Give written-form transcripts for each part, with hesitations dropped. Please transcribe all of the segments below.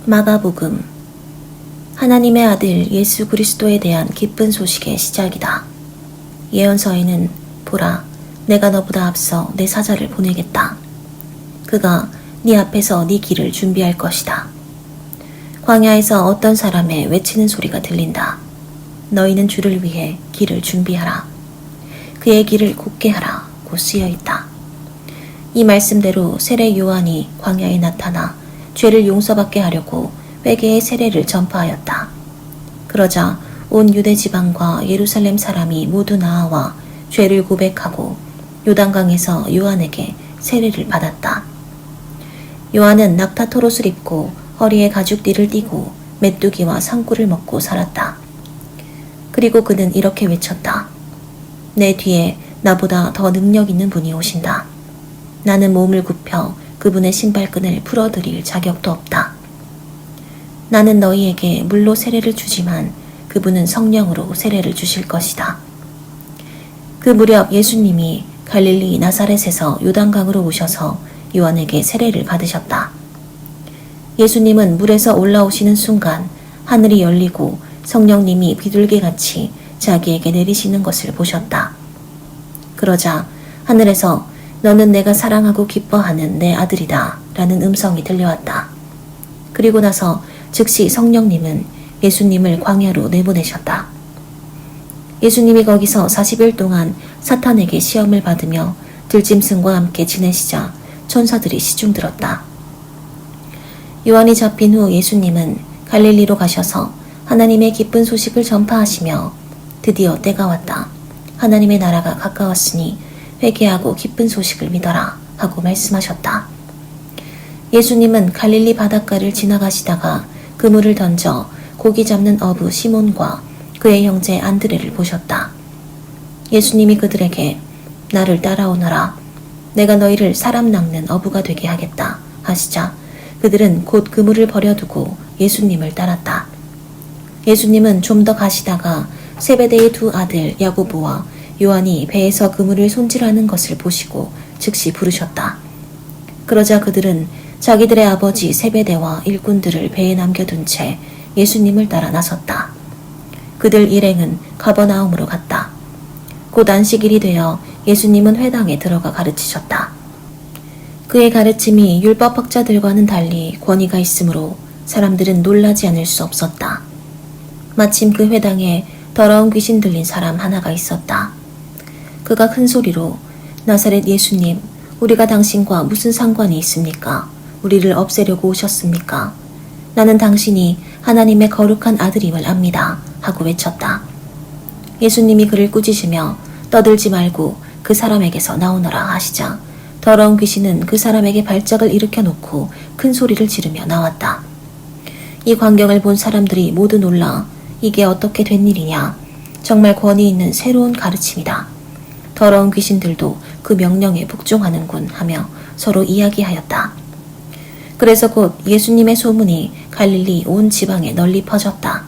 마가복음. 하나님의 아들 예수 그리스도에 대한 기쁜 소식의 시작이다. 예언서에는 보라, 내가 너보다 앞서 내 사자를 보내겠다. 그가 네 앞에서 네 길을 준비할 것이다. 광야에서 어떤 사람의 외치는 소리가 들린다. 너희는 주를 위해 길을 준비하라. 그의 길을 곧게 하라 고 쓰여있다. 이 말씀대로 세례 요한이 광야에 나타나 죄를 용서받게 하려고 회개의 세례를 전파하였다. 그러자 온 유대 지방과 예루살렘 사람이 모두 나아와 죄를 고백하고 요단강에서 요한에게 세례를 받았다. 요한은 낙타토롯을 입고 허리에 가죽띠를 띠고 메뚜기와 상구를 먹고 살았다. 그리고 그는 이렇게 외쳤다. 내 뒤에 나보다 더 능력 있는 분이 오신다. 나는 몸을 굽혀 그분의 신발끈을 풀어드릴 자격도 없다. 나는 너희에게 물로 세례를 주지만 그분은 성령으로 세례를 주실 것이다. 그 무렵 예수님이 갈릴리 나사렛에서 요단강으로 오셔서 요한에게 세례를 받으셨다. 예수님은 물에서 올라오시는 순간 하늘이 열리고 성령님이 비둘기같이 자기에게 내리시는 것을 보셨다. 그러자 하늘에서 너는 내가 사랑하고 기뻐하는 내 아들이다 라는 음성이 들려왔다. 그리고 나서 즉시 성령님은 예수님을 광야로 내보내셨다. 예수님이 거기서 40일 동안 사탄에게 시험을 받으며 들짐승과 함께 지내시자 천사들이 시중들었다. 요한이 잡힌 후 예수님은 갈릴리로 가셔서 하나님의 기쁜 소식을 전파하시며 드디어 때가 왔다. 하나님의 나라가 가까웠으니 회개하고 기쁜 소식을 믿어라 하고 말씀하셨다. 예수님은 갈릴리 바닷가를 지나가시다가 그물을 던져 고기 잡는 어부 시몬과 그의 형제 안드레를 보셨다. 예수님이 그들에게 나를 따라오너라. 내가 너희를 사람 낚는 어부가 되게 하겠다 하시자 그들은 곧 그물을 버려두고 예수님을 따랐다. 예수님은 좀 더 가시다가 세베대의 두 아들 야고보와 요한이 배에서 그물을 손질하는 것을 보시고 즉시 부르셨다. 그러자 그들은 자기들의 아버지 세베대와 일꾼들을 배에 남겨둔 채 예수님을 따라 나섰다. 그들 일행은 가버나움으로 갔다. 곧 안식일이 되어 예수님은 회당에 들어가 가르치셨다. 그의 가르침이 율법학자들과는 달리 권위가 있으므로 사람들은 놀라지 않을 수 없었다. 마침 그 회당에 더러운 귀신 들린 사람 하나가 있었다. 그가 큰 소리로 나사렛 예수님, 우리가 당신과 무슨 상관이 있습니까? 우리를 없애려고 오셨습니까? 나는 당신이 하나님의 거룩한 아들임을 압니다. 하고 외쳤다. 예수님이 그를 꾸짖으며 떠들지 말고 그 사람에게서 나오너라 하시자 더러운 귀신은 그 사람에게 발작을 일으켜 놓고 큰 소리를 지르며 나왔다. 이 광경을 본 사람들이 모두 놀라 이게 어떻게 된 일이냐? 정말 권위 있는 새로운 가르침이다. 더러운 귀신들도 그 명령에 복종하는군 하며 서로 이야기하였다. 그래서 곧 예수님의 소문이 갈릴리 온 지방에 널리 퍼졌다.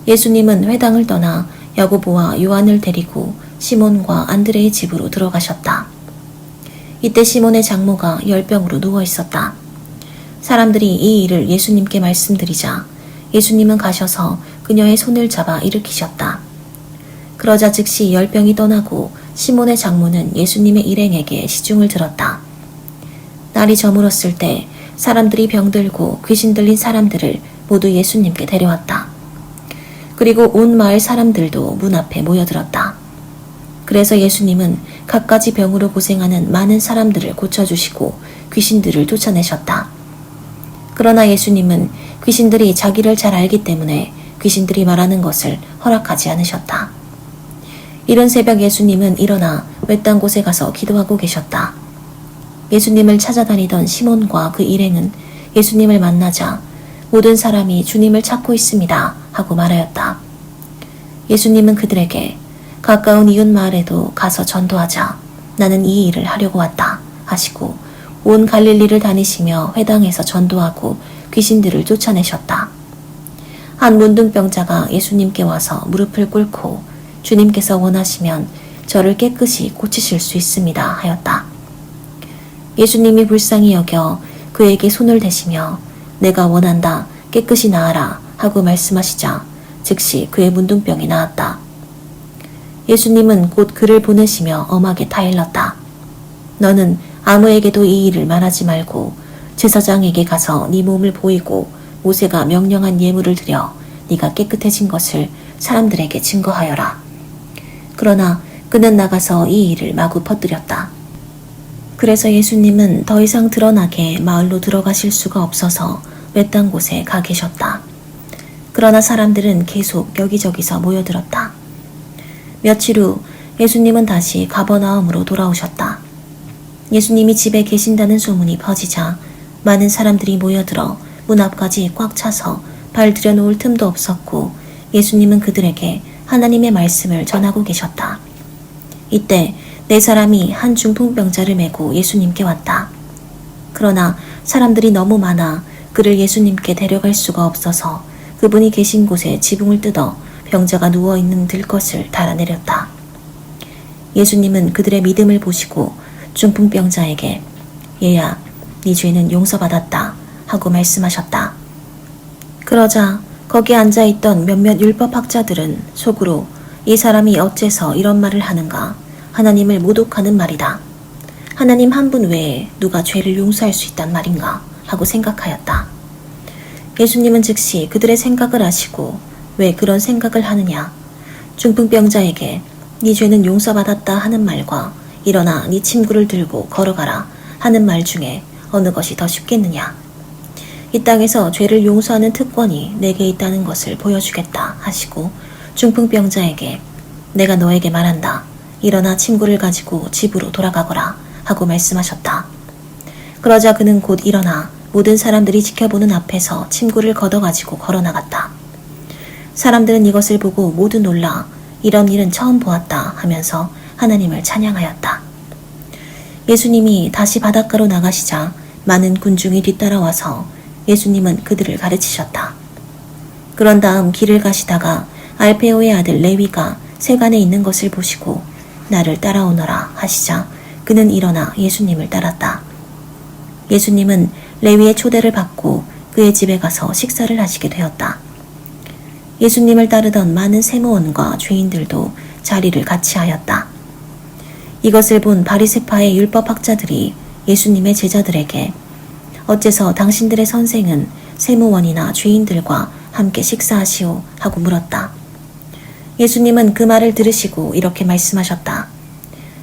예수님은 회당을 떠나 야고보와 요한을 데리고 시몬과 안드레의 집으로 들어가셨다. 이때 시몬의 장모가 열병으로 누워 있었다. 사람들이 이 일을 예수님께 말씀드리자 예수님은 가셔서 그녀의 손을 잡아 일으키셨다. 그러자 즉시 열병이 떠나고 시몬의 장모는 예수님의 일행에게 시중을 들었다. 날이 저물었을 때 사람들이 병들고 귀신 들린 사람들을 모두 예수님께 데려왔다. 그리고 온 마을 사람들도 문 앞에 모여들었다. 그래서 예수님은 갖가지 병으로 고생하는 많은 사람들을 고쳐주시고 귀신들을 쫓아내셨다. 그러나 예수님은 귀신들이 자기를 잘 알기 때문에 귀신들이 말하는 것을 허락하지 않으셨다. 이른 새벽 예수님은 일어나 외딴 곳에 가서 기도하고 계셨다. 예수님을 찾아다니던 시몬과 그 일행은 예수님을 만나자 모든 사람이 주님을 찾고 있습니다 하고 말하였다. 예수님은 그들에게 가까운 이웃 마을에도 가서 전도하자. 나는 이 일을 하려고 왔다 하시고 온 갈릴리를 다니시며 회당에서 전도하고 귀신들을 쫓아내셨다. 한 문둥병자가 예수님께 와서 무릎을 꿇고 주님께서 원하시면 저를 깨끗이 고치실 수 있습니다 하였다. 예수님이 불쌍히 여겨 그에게 손을 대시며 내가 원한다. 깨끗이 나아라. 하고 말씀하시자 즉시 그의 문둥병이 나았다. 예수님은 곧 그를 보내시며 엄하게 타일렀다. 너는 아무에게도 이 일을 말하지 말고 제사장에게 가서 네 몸을 보이고 모세가 명령한 예물을 드려 네가 깨끗해진 것을 사람들에게 증거하여라. 그러나 그는 나가서 이 일을 마구 퍼뜨렸다. 그래서 예수님은 더 이상 드러나게 마을로 들어가실 수가 없어서 외딴 곳에 가 계셨다. 그러나 사람들은 계속 여기저기서 모여들었다. 며칠 후 예수님은 다시 가버나움으로 돌아오셨다. 예수님이 집에 계신다는 소문이 퍼지자 많은 사람들이 모여들어 문 앞까지 꽉 차서 발 들여놓을 틈도 없었고 예수님은 그들에게 하나님의 말씀을 전하고 계셨다. 이때 4사람이 한 중풍병자를 메고 예수님께 왔다. 그러나 사람들이 너무 많아 그를 예수님께 데려갈 수가 없어서 그분이 계신 곳에 지붕을 뜯어 병자가 누워있는 들것을 달아내렸다. 예수님은 그들의 믿음을 보시고 중풍병자에게 얘야, 네 죄는 용서받았다 하고 말씀하셨다. 그러자 거기에 앉아있던 몇몇 율법학자들은 속으로 이 사람이 어째서 이런 말을 하는가? 하나님을 모독하는 말이다. 하나님 한 분 외에 누가 죄를 용서할 수 있단 말인가? 하고 생각하였다. 예수님은 즉시 그들의 생각을 아시고 왜 그런 생각을 하느냐? 중풍병자에게 네 죄는 용서받았다 하는 말과 일어나 네 침구를 들고 걸어가라 하는 말 중에 어느 것이 더 쉽겠느냐? 이 땅에서 죄를 용서하는 특권이 내게 있다는 것을 보여주겠다 하시고 중풍병자에게 내가 너에게 말한다. 일어나 침구를 가지고 집으로 돌아가거라 하고 말씀하셨다. 그러자 그는 곧 일어나 모든 사람들이 지켜보는 앞에서 침구를 걷어가지고 걸어나갔다. 사람들은 이것을 보고 모두 놀라 이런 일은 처음 보았다 하면서 하나님을 찬양하였다. 예수님이 다시 바닷가로 나가시자 많은 군중이 뒤따라와서 예수님은 그들을 가르치셨다. 그런 다음 길을 가시다가 알페오의 아들 레위가 세간에 있는 것을 보시고 나를 따라오너라 하시자 그는 일어나 예수님을 따랐다. 예수님은 레위의 초대를 받고 그의 집에 가서 식사를 하시게 되었다. 예수님을 따르던 많은 세무원과 죄인들도 자리를 같이 하였다. 이것을 본 바리새파의 율법학자들이 예수님의 제자들에게 어째서 당신들의 선생은 세무원이나 죄인들과 함께 식사하시오 하고 물었다. 예수님은 그 말을 들으시고 이렇게 말씀하셨다.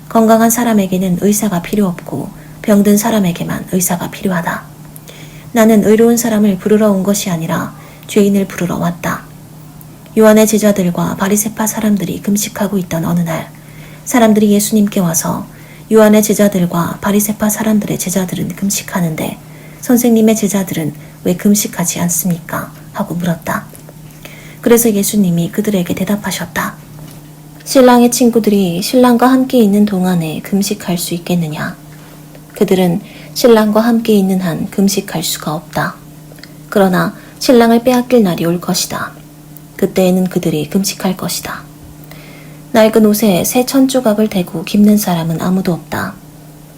건강한 사람에게는 의사가 필요 없고 병든 사람에게만 의사가 필요하다. 나는 의로운 사람을 부르러 온 것이 아니라 죄인을 부르러 왔다. 요한의 제자들과 바리새파 사람들이 금식하고 있던 어느 날 사람들이 예수님께 와서 요한의 제자들과 바리새파 사람들의 제자들은 금식하는데 선생님의 제자들은 왜 금식하지 않습니까? 하고 물었다. 그래서 예수님이 그들에게 대답하셨다. 신랑의 친구들이 신랑과 함께 있는 동안에 금식할 수 있겠느냐? 그들은 신랑과 함께 있는 한 금식할 수가 없다. 그러나 신랑을 빼앗길 날이 올 것이다. 그때에는 그들이 금식할 것이다. 낡은 옷에 새 천조각을 대고 깁는 사람은 아무도 없다.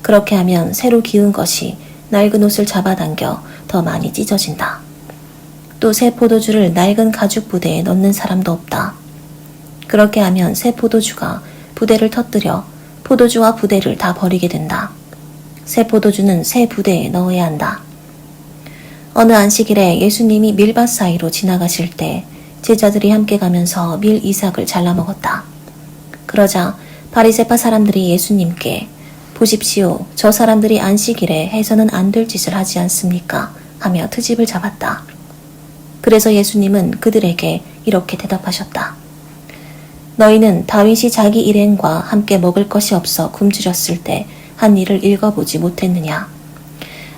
그렇게 하면 새로 기운 것이 낡은 옷을 잡아당겨 더 많이 찢어진다. 또 새 포도주를 낡은 가죽 부대에 넣는 사람도 없다. 그렇게 하면 새 포도주가 부대를 터뜨려 포도주와 부대를 다 버리게 된다. 새 포도주는 새 부대에 넣어야 한다. 어느 안식일에 예수님이 밀밭 사이로 지나가실 때 제자들이 함께 가면서 밀 이삭을 잘라 먹었다. 그러자 바리새파 사람들이 예수님께 보십시오. 저 사람들이 안식일에 해서는 안 될 짓을 하지 않습니까? 하며 트집을 잡았다. 그래서 예수님은 그들에게 이렇게 대답하셨다. 너희는 다윗이 자기 일행과 함께 먹을 것이 없어 굶주렸을 때 한 일을 읽어보지 못했느냐?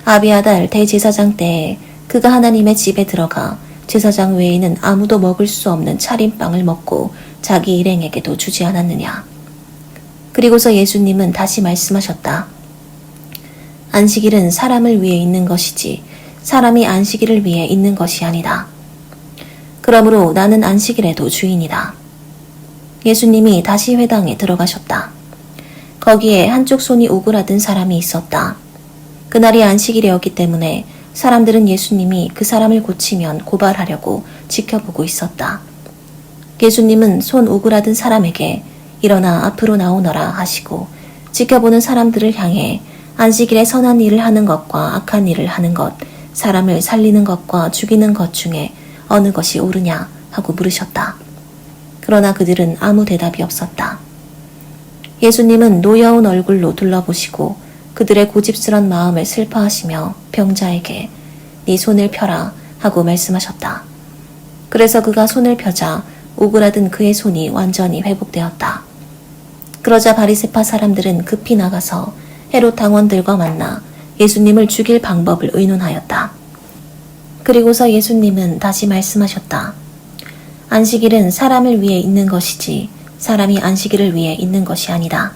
아비아달 대제사장 때에 그가 하나님의 집에 들어가 제사장 외에는 아무도 먹을 수 없는 차림빵을 먹고 자기 일행에게도 주지 않았느냐? 그리고서 예수님은 다시 말씀하셨다. 안식일은 사람을 위해 있는 것이지 사람이 안식일을 위해 있는 것이 아니다. 그러므로 나는 안식일에도 주인이다. 예수님이 다시 회당에 들어가셨다. 거기에 한쪽 손이 오그라든 사람이 있었다. 그날이 안식일이었기 때문에 사람들은 예수님이 그 사람을 고치면 고발하려고 지켜보고 있었다. 예수님은 손 오그라든 사람에게 일어나 앞으로 나오너라 하시고 지켜보는 사람들을 향해 안식일에 선한 일을 하는 것과 악한 일을 하는 것, 사람을 살리는 것과 죽이는 것 중에 어느 것이 옳으냐 하고 물으셨다. 그러나 그들은 아무 대답이 없었다. 예수님은 노여운 얼굴로 둘러보시고 그들의 고집스런 마음을 슬퍼하시며 병자에게 네 손을 펴라 하고 말씀하셨다. 그래서 그가 손을 펴자 오그라든 그의 손이 완전히 회복되었다. 그러자 바리새파 사람들은 급히 나가서 헤롯 당원들과 만나 예수님을 죽일 방법을 의논하였다. 그리고서 예수님은 다시 말씀하셨다. 안식일은 사람을 위해 있는 것이지 사람이 안식일을 위해 있는 것이 아니다.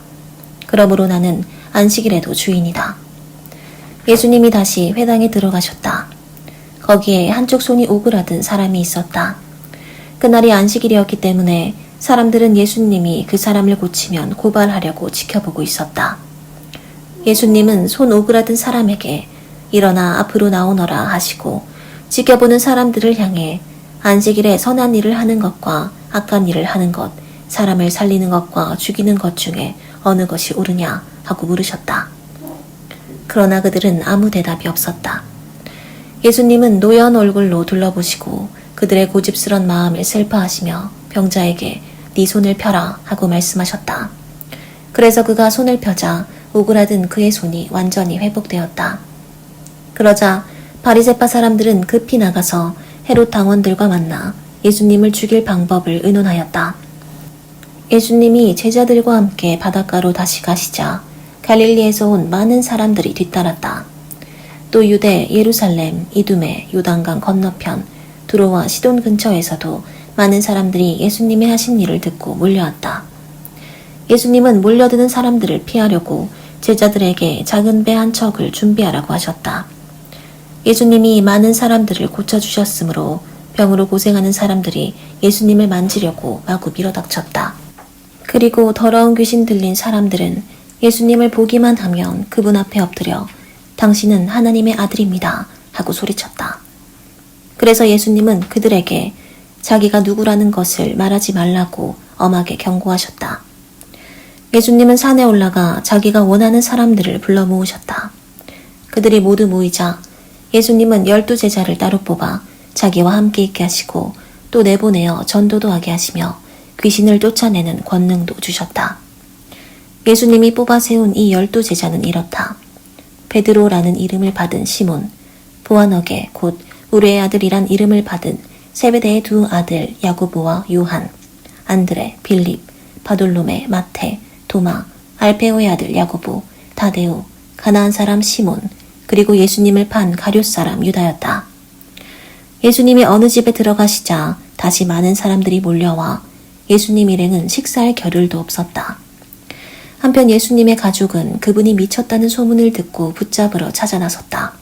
그러므로 나는 안식일에도 주인이다. 예수님이 다시 회당에 들어가셨다. 거기에 한쪽 손이 오그라든 사람이 있었다. 그날이 안식일이었기 때문에 사람들은 예수님이 그 사람을 고치면 고발하려고 지켜보고 있었다. 예수님은 손 오그라든 사람에게 일어나 앞으로 나오너라 하시고 지켜보는 사람들을 향해 안식일에 선한 일을 하는 것과 악한 일을 하는 것, 사람을 살리는 것과 죽이는 것 중에 어느 것이 옳으냐 하고 물으셨다. 그러나 그들은 아무 대답이 없었다. 예수님은 노여운 얼굴로 둘러보시고 그들의 고집스런 마음을 슬퍼하시며 병자에게 네 손을 펴라 하고 말씀하셨다. 그래서 그가 손을 펴자 오그라든 그의 손이 완전히 회복되었다. 그러자 바리새파 사람들은 급히 나가서 헤롯 당원들과 만나 예수님을 죽일 방법을 의논하였다. 예수님이 제자들과 함께 바닷가로 다시 가시자 갈릴리에서 온 많은 사람들이 뒤따랐다. 또 유대, 예루살렘, 이두메, 요단강 건너편, 두로와 시돈 근처에서도 많은 사람들이 예수님의 하신 일을 듣고 몰려왔다. 예수님은 몰려드는 사람들을 피하려고 제자들에게 작은 배 한 척을 준비하라고 하셨다. 예수님이 많은 사람들을 고쳐주셨으므로 병으로 고생하는 사람들이 예수님을 만지려고 마구 밀어닥쳤다. 그리고 더러운 귀신 들린 사람들은 예수님을 보기만 하면 그분 앞에 엎드려 당신은 하나님의 아들입니다 하고 소리쳤다. 그래서 예수님은 그들에게 자기가 누구라는 것을 말하지 말라고 엄하게 경고하셨다. 예수님은 산에 올라가 자기가 원하는 사람들을 불러 모으셨다. 그들이 모두 모이자 예수님은 12 제자를 따로 뽑아 자기와 함께 있게 하시고 또 내보내어 전도도 하게 하시며 귀신을 쫓아내는 권능도 주셨다. 예수님이 뽑아 세운 이 12 제자는 이렇다. 베드로라는 이름을 받은 시몬, 보아너게 곧 우리의 아들이란 이름을 받은 세베대의 두 아들 야고보와 요한, 안드레, 빌립, 바돌로메, 마테, 도마, 알페오의 아들 야고보, 다데오, 가나안 사람 시몬, 그리고 예수님을 판 가룟 사람 유다였다. 예수님이 어느 집에 들어가시자 다시 많은 사람들이 몰려와 예수님 일행은 식사할 겨를도 없었다. 한편 예수님의 가족은 그분이 미쳤다는 소문을 듣고 붙잡으러 찾아 나섰다.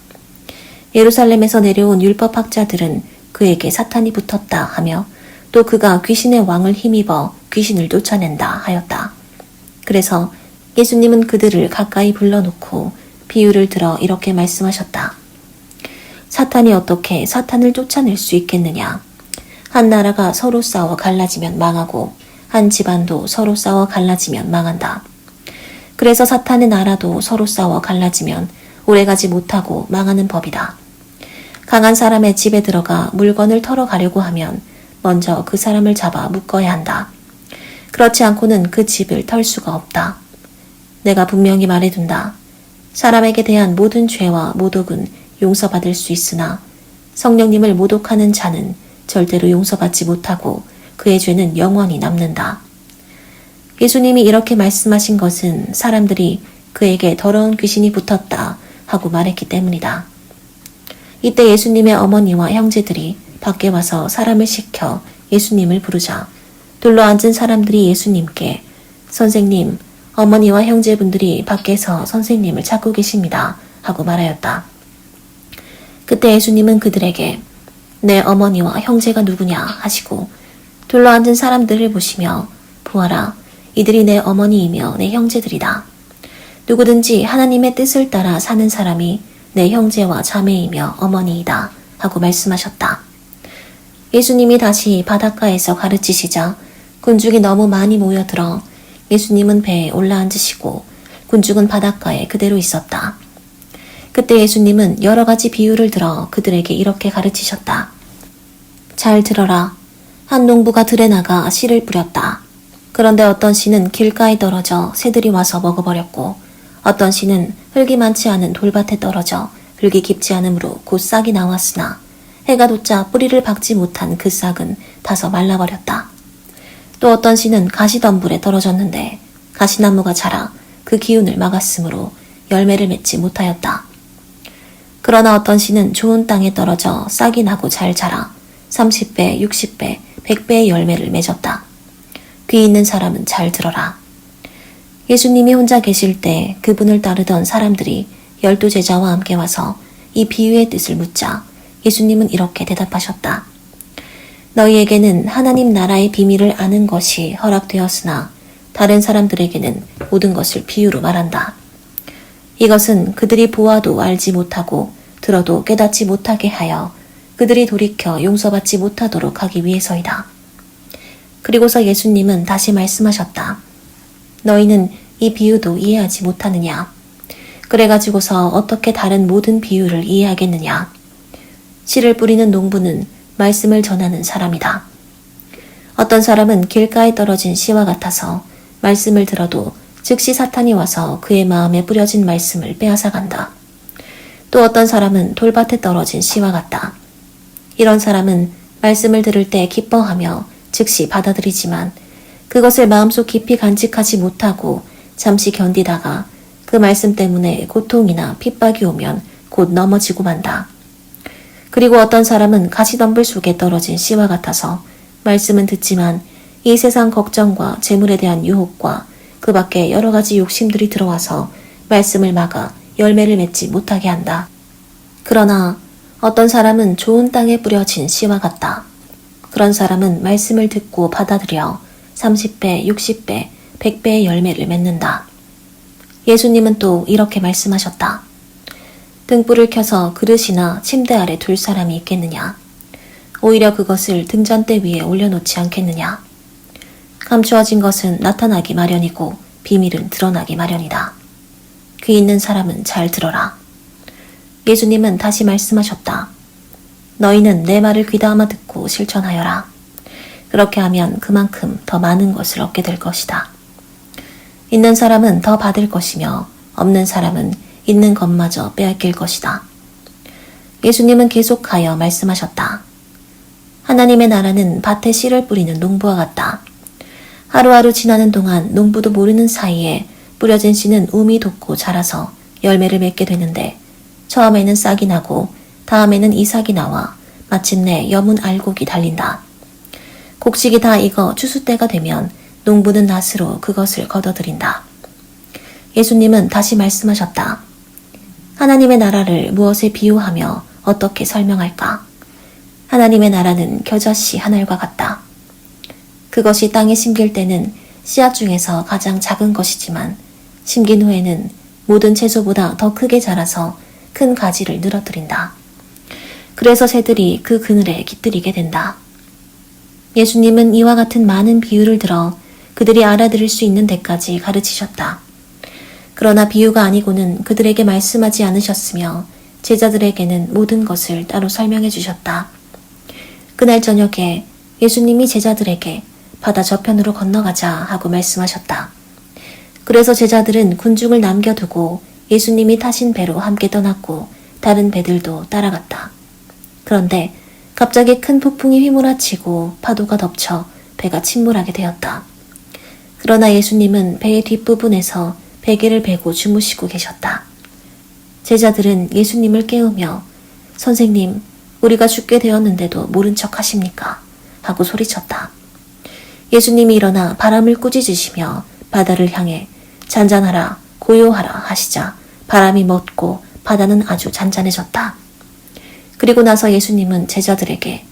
예루살렘에서 내려온 율법학자들은 그에게 사탄이 붙었다 하며 또 그가 귀신의 왕을 힘입어 귀신을 쫓아낸다 하였다. 그래서 예수님은 그들을 가까이 불러놓고 비유를 들어 이렇게 말씀하셨다. 사탄이 어떻게 사탄을 쫓아낼 수 있겠느냐? 한 나라가 서로 싸워 갈라지면 망하고 한 집안도 서로 싸워 갈라지면 망한다. 그래서 사탄의 나라도 서로 싸워 갈라지면 오래가지 못하고 망하는 법이다. 강한 사람의 집에 들어가 물건을 털어가려고 하면 먼저 그 사람을 잡아 묶어야 한다. 그렇지 않고는 그 집을 털 수가 없다. 내가 분명히 말해둔다. 사람에게 대한 모든 죄와 모독은 용서받을 수 있으나 성령님을 모독하는 자는 절대로 용서받지 못하고 그의 죄는 영원히 남는다. 예수님이 이렇게 말씀하신 것은 사람들이 그에게 더러운 귀신이 붙었다 하고 말했기 때문이다. 이때 예수님의 어머니와 형제들이 밖에 와서 사람을 시켜 예수님을 부르자 둘러앉은 사람들이 예수님께 선생님, 어머니와 형제분들이 밖에서 선생님을 찾고 계십니다 하고 말하였다. 그때 예수님은 그들에게 내 어머니와 형제가 누구냐 하시고 둘러앉은 사람들을 보시며 보아라, 이들이 내 어머니이며 내 형제들이다. 누구든지 하나님의 뜻을 따라 사는 사람이 내 형제와 자매이며 어머니이다 하고 말씀하셨다. 예수님이 다시 바닷가에서 가르치시자 군중이 너무 많이 모여들어 예수님은 배에 올라앉으시고 군중은 바닷가에 그대로 있었다. 그때 예수님은 여러 가지 비유를 들어 그들에게 이렇게 가르치셨다. 잘 들어라. 한 농부가 들에 나가 씨를 뿌렸다. 그런데 어떤 씨는 길가에 떨어져 새들이 와서 먹어버렸고 어떤 씨는 흙이 많지 않은 돌밭에 떨어져 흙이 깊지 않으므로 곧 싹이 나왔으나 해가 돋자 뿌리를 박지 못한 그 싹은 타서 말라버렸다. 또 어떤 씨는 가시덤불에 떨어졌는데 가시나무가 자라 그 기운을 막았으므로 열매를 맺지 못하였다. 그러나 어떤 씨는 좋은 땅에 떨어져 싹이 나고 잘 자라 30배, 60배, 100배의 열매를 맺었다. 귀 있는 사람은 잘 들어라. 예수님이 혼자 계실 때 그분을 따르던 사람들이 12제자와 함께 와서 이 비유의 뜻을 묻자 예수님은 이렇게 대답하셨다. 너희에게는 하나님 나라의 비밀을 아는 것이 허락되었으나 다른 사람들에게는 모든 것을 비유로 말한다. 이것은 그들이 보아도 알지 못하고 들어도 깨닫지 못하게 하여 그들이 돌이켜 용서받지 못하도록 하기 위해서이다. 그리고서 예수님은 다시 말씀하셨다. 너희는 이 비유도 이해하지 못하느냐? 그래가지고서 어떻게 다른 모든 비유를 이해하겠느냐? 씨를 뿌리는 농부는 말씀을 전하는 사람이다. 어떤 사람은 길가에 떨어진 씨와 같아서 말씀을 들어도 즉시 사탄이 와서 그의 마음에 뿌려진 말씀을 빼앗아간다. 또 어떤 사람은 돌밭에 떨어진 씨와 같다. 이런 사람은 말씀을 들을 때 기뻐하며 즉시 받아들이지만 그것을 마음속 깊이 간직하지 못하고 잠시 견디다가 그 말씀 때문에 고통이나 핍박이 오면 곧 넘어지고 만다. 그리고 어떤 사람은 가시덤불 속에 떨어진 씨와 같아서 말씀은 듣지만 이 세상 걱정과 재물에 대한 유혹과 그 밖에 여러 가지 욕심들이 들어와서 말씀을 막아 열매를 맺지 못하게 한다. 그러나 어떤 사람은 좋은 땅에 뿌려진 씨와 같다. 그런 사람은 말씀을 듣고 받아들여 30배, 60배, 100배의 열매를 맺는다. 예수님은 또 이렇게 말씀하셨다. 등불을 켜서 그릇이나 침대 아래 둘 사람이 있겠느냐? 오히려 그것을 등잔대 위에 올려놓지 않겠느냐? 감추어진 것은 나타나기 마련이고 비밀은 드러나기 마련이다. 귀 있는 사람은 잘 들어라. 예수님은 다시 말씀하셨다. 너희는 내 말을 귀담아 듣고 실천하여라. 그렇게 하면 그만큼 더 많은 것을 얻게 될 것이다. 있는 사람은 더 받을 것이며 없는 사람은 있는 것마저 빼앗길 것이다. 예수님은 계속하여 말씀하셨다. 하나님의 나라는 밭에 씨를 뿌리는 농부와 같다. 하루하루 지나는 동안 농부도 모르는 사이에 뿌려진 씨는 움이 돋고 자라서 열매를 맺게 되는데 처음에는 싹이 나고 다음에는 이삭이 나와 마침내 여문 알곡이 달린다. 곡식이 다 익어 추수 때가 되면 농부는 낫으로 그것을 걷어들인다. 예수님은 다시 말씀하셨다. 하나님의 나라를 무엇에 비유하며 어떻게 설명할까? 하나님의 나라는 겨자씨 한 알과 같다. 그것이 땅에 심길 때는 씨앗 중에서 가장 작은 것이지만 심긴 후에는 모든 채소보다 더 크게 자라서 큰 가지를 늘어뜨린다. 그래서 새들이 그 그늘에 깃들이게 된다. 예수님은 이와 같은 많은 비유를 들어 그들이 알아들을 수 있는 데까지 가르치셨다. 그러나 비유가 아니고는 그들에게 말씀하지 않으셨으며 제자들에게는 모든 것을 따로 설명해 주셨다. 그날 저녁에 예수님이 제자들에게 바다 저편으로 건너가자 하고 말씀하셨다. 그래서 제자들은 군중을 남겨두고 예수님이 타신 배로 함께 떠났고 다른 배들도 따라갔다. 그런데 갑자기 큰 폭풍이 휘몰아치고 파도가 덮쳐 배가 침몰하게 되었다. 그러나 예수님은 배의 뒷부분에서 베개를 베고 주무시고 계셨다. 제자들은 예수님을 깨우며 선생님, 우리가 죽게 되었는데도 모른 척 하십니까? 하고 소리쳤다. 예수님이 일어나 바람을 꾸짖으시며 바다를 향해 잔잔하라, 고요하라 하시자 바람이 멎고 바다는 아주 잔잔해졌다. 그리고 나서 예수님은 제자들에게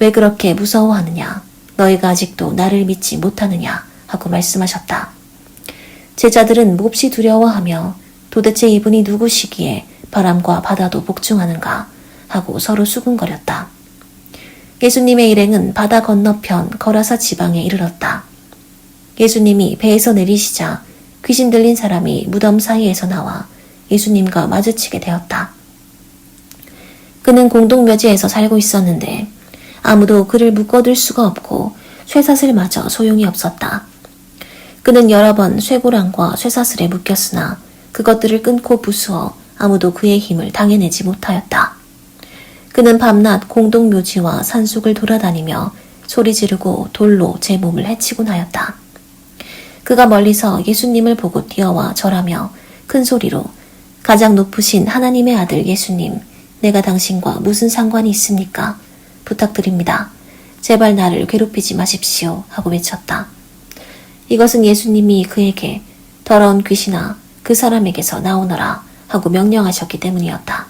왜 그렇게 무서워하느냐? 너희가 아직도 나를 믿지 못하느냐? 하고 말씀하셨다. 제자들은 몹시 두려워하며 도대체 이분이 누구시기에 바람과 바다도 복종하는가 하고 서로 수군거렸다. 예수님의 일행은 바다 건너편 거라사 지방에 이르렀다. 예수님이 배에서 내리시자 귀신 들린 사람이 무덤 사이에서 나와 예수님과 마주치게 되었다. 그는 공동묘지에서 살고 있었는데 아무도 그를 묶어둘 수가 없고 쇠사슬마저 소용이 없었다. 그는 여러 번 쇠고랑과 쇠사슬에 묶였으나 그것들을 끊고 부수어 아무도 그의 힘을 당해내지 못하였다. 그는 밤낮 공동묘지와 산속을 돌아다니며 소리 지르고 돌로 제 몸을 해치곤 하였다. 그가 멀리서 예수님을 보고 뛰어와 절하며 큰 소리로 가장 높으신 하나님의 아들 예수님, 내가 당신과 무슨 상관이 있습니까? 부탁드립니다. 제발 나를 괴롭히지 마십시오 하고 외쳤다. 이것은 예수님이 그에게 더러운 귀신아 그 사람에게서 나오너라 하고 명령하셨기 때문이었다.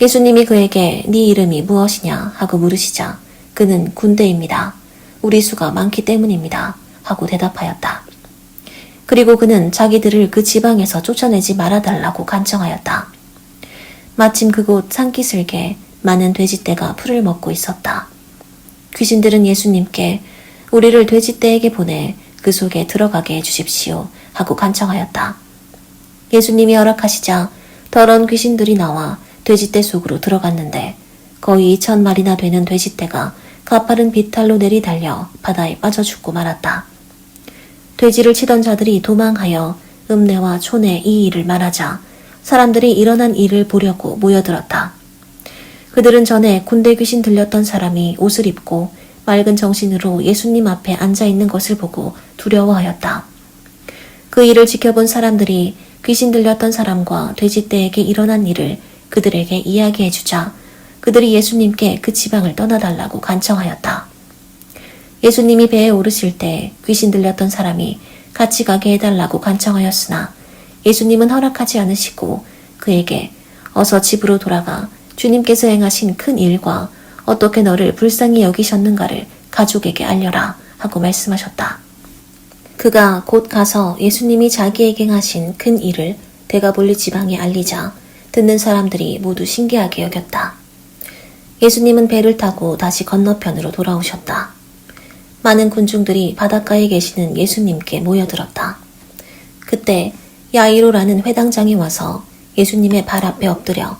예수님이 그에게 네 이름이 무엇이냐 하고 물으시자 그는 군대입니다. 우리 수가 많기 때문입니다 하고 대답하였다. 그리고 그는 자기들을 그 지방에서 쫓아내지 말아달라고 간청하였다. 마침 그곳 산기슭에 많은 돼지떼가 풀을 먹고 있었다. 귀신들은 예수님께 우리를 돼지떼에게 보내 그 속에 들어가게 해주십시오 하고 간청하였다. 예수님이 허락하시자 더러운 귀신들이 나와 돼지떼 속으로 들어갔는데 거의 2,000마리나 되는 돼지떼가 가파른 비탈로 내리달려 바다에 빠져 죽고 말았다. 돼지를 치던 자들이 도망하여 읍내와 촌에 이 일을 말하자 사람들이 일어난 일을 보려고 모여들었다. 그들은 전에 군대 귀신 들렸던 사람이 옷을 입고 맑은 정신으로 예수님 앞에 앉아있는 것을 보고 두려워하였다. 그 일을 지켜본 사람들이 귀신 들렸던 사람과 돼지떼에게 일어난 일을 그들에게 이야기해주자 그들이 예수님께 그 지방을 떠나달라고 간청하였다. 예수님이 배에 오르실 때 귀신 들렸던 사람이 같이 가게 해달라고 간청하였으나 예수님은 허락하지 않으시고 그에게 어서 집으로 돌아가 주님께서 행하신 큰 일과 어떻게 너를 불쌍히 여기셨는가를 가족에게 알려라 하고 말씀하셨다. 그가 곧 가서 예수님이 자기에게 행하신 큰 일을 데가볼리 지방에 알리자 듣는 사람들이 모두 신기하게 여겼다. 예수님은 배를 타고 다시 건너편으로 돌아오셨다. 많은 군중들이 바닷가에 계시는 예수님께 모여들었다. 그때 야이로라는 회당장이 와서 예수님의 발 앞에 엎드려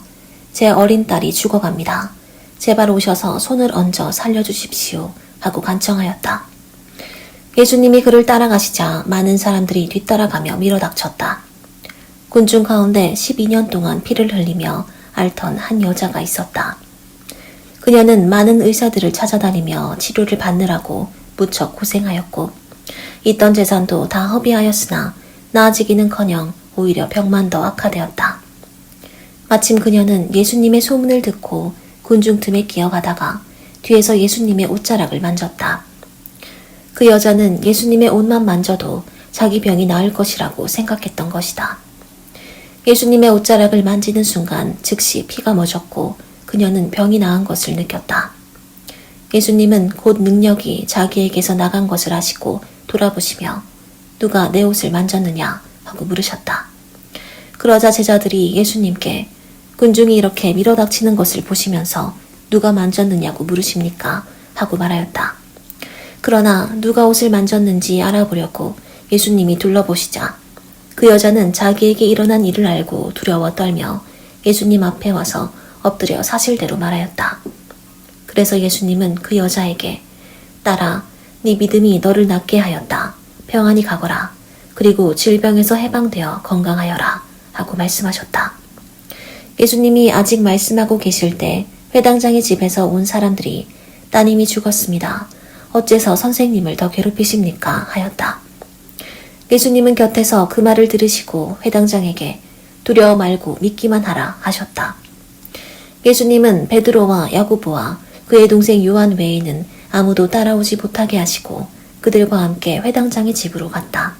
제 어린 딸이 죽어갑니다. 제발 오셔서 손을 얹어 살려주십시오 하고 간청하였다. 예수님이 그를 따라가시자 많은 사람들이 뒤따라가며 밀어닥쳤다. 군중 가운데 12년 동안 피를 흘리며 앓던 한 여자가 있었다. 그녀는 많은 의사들을 찾아다니며 치료를 받느라고 무척 고생하였고 있던 재산도 다 허비하였으나 나아지기는커녕 오히려 병만 더 악화되었다. 마침 그녀는 예수님의 소문을 듣고 군중 틈에 기어가다가 뒤에서 예수님의 옷자락을 만졌다. 그 여자는 예수님의 옷만 만져도 자기 병이 나을 것이라고 생각했던 것이다. 예수님의 옷자락을 만지는 순간 즉시 피가 멎었고 그녀는 병이 나은 것을 느꼈다. 예수님은 곧 능력이 자기에게서 나간 것을 아시고 돌아보시며 누가 내 옷을 만졌느냐 하고 물으셨다. 그러자 제자들이 예수님께 군중이 이렇게 밀어닥치는 것을 보시면서 누가 만졌느냐고 물으십니까? 하고 말하였다. 그러나 누가 옷을 만졌는지 알아보려고 예수님이 둘러보시자 그 여자는 자기에게 일어난 일을 알고 두려워 떨며 예수님 앞에 와서 엎드려 사실대로 말하였다. 그래서 예수님은 그 여자에게 딸아, 네 믿음이 너를 낫게 하였다. 평안히 가거라. 그리고 질병에서 해방되어 건강하여라 하고 말씀하셨다. 예수님이 아직 말씀하고 계실 때 회당장의 집에서 온 사람들이 따님이 죽었습니다. 어째서 선생님을 더 괴롭히십니까? 하였다. 예수님은 곁에서 그 말을 들으시고 회당장에게 두려워 말고 믿기만 하라 하셨다. 예수님은 베드로와 야고보와 그의 동생 요한 외에는 아무도 따라오지 못하게 하시고 그들과 함께 회당장의 집으로 갔다.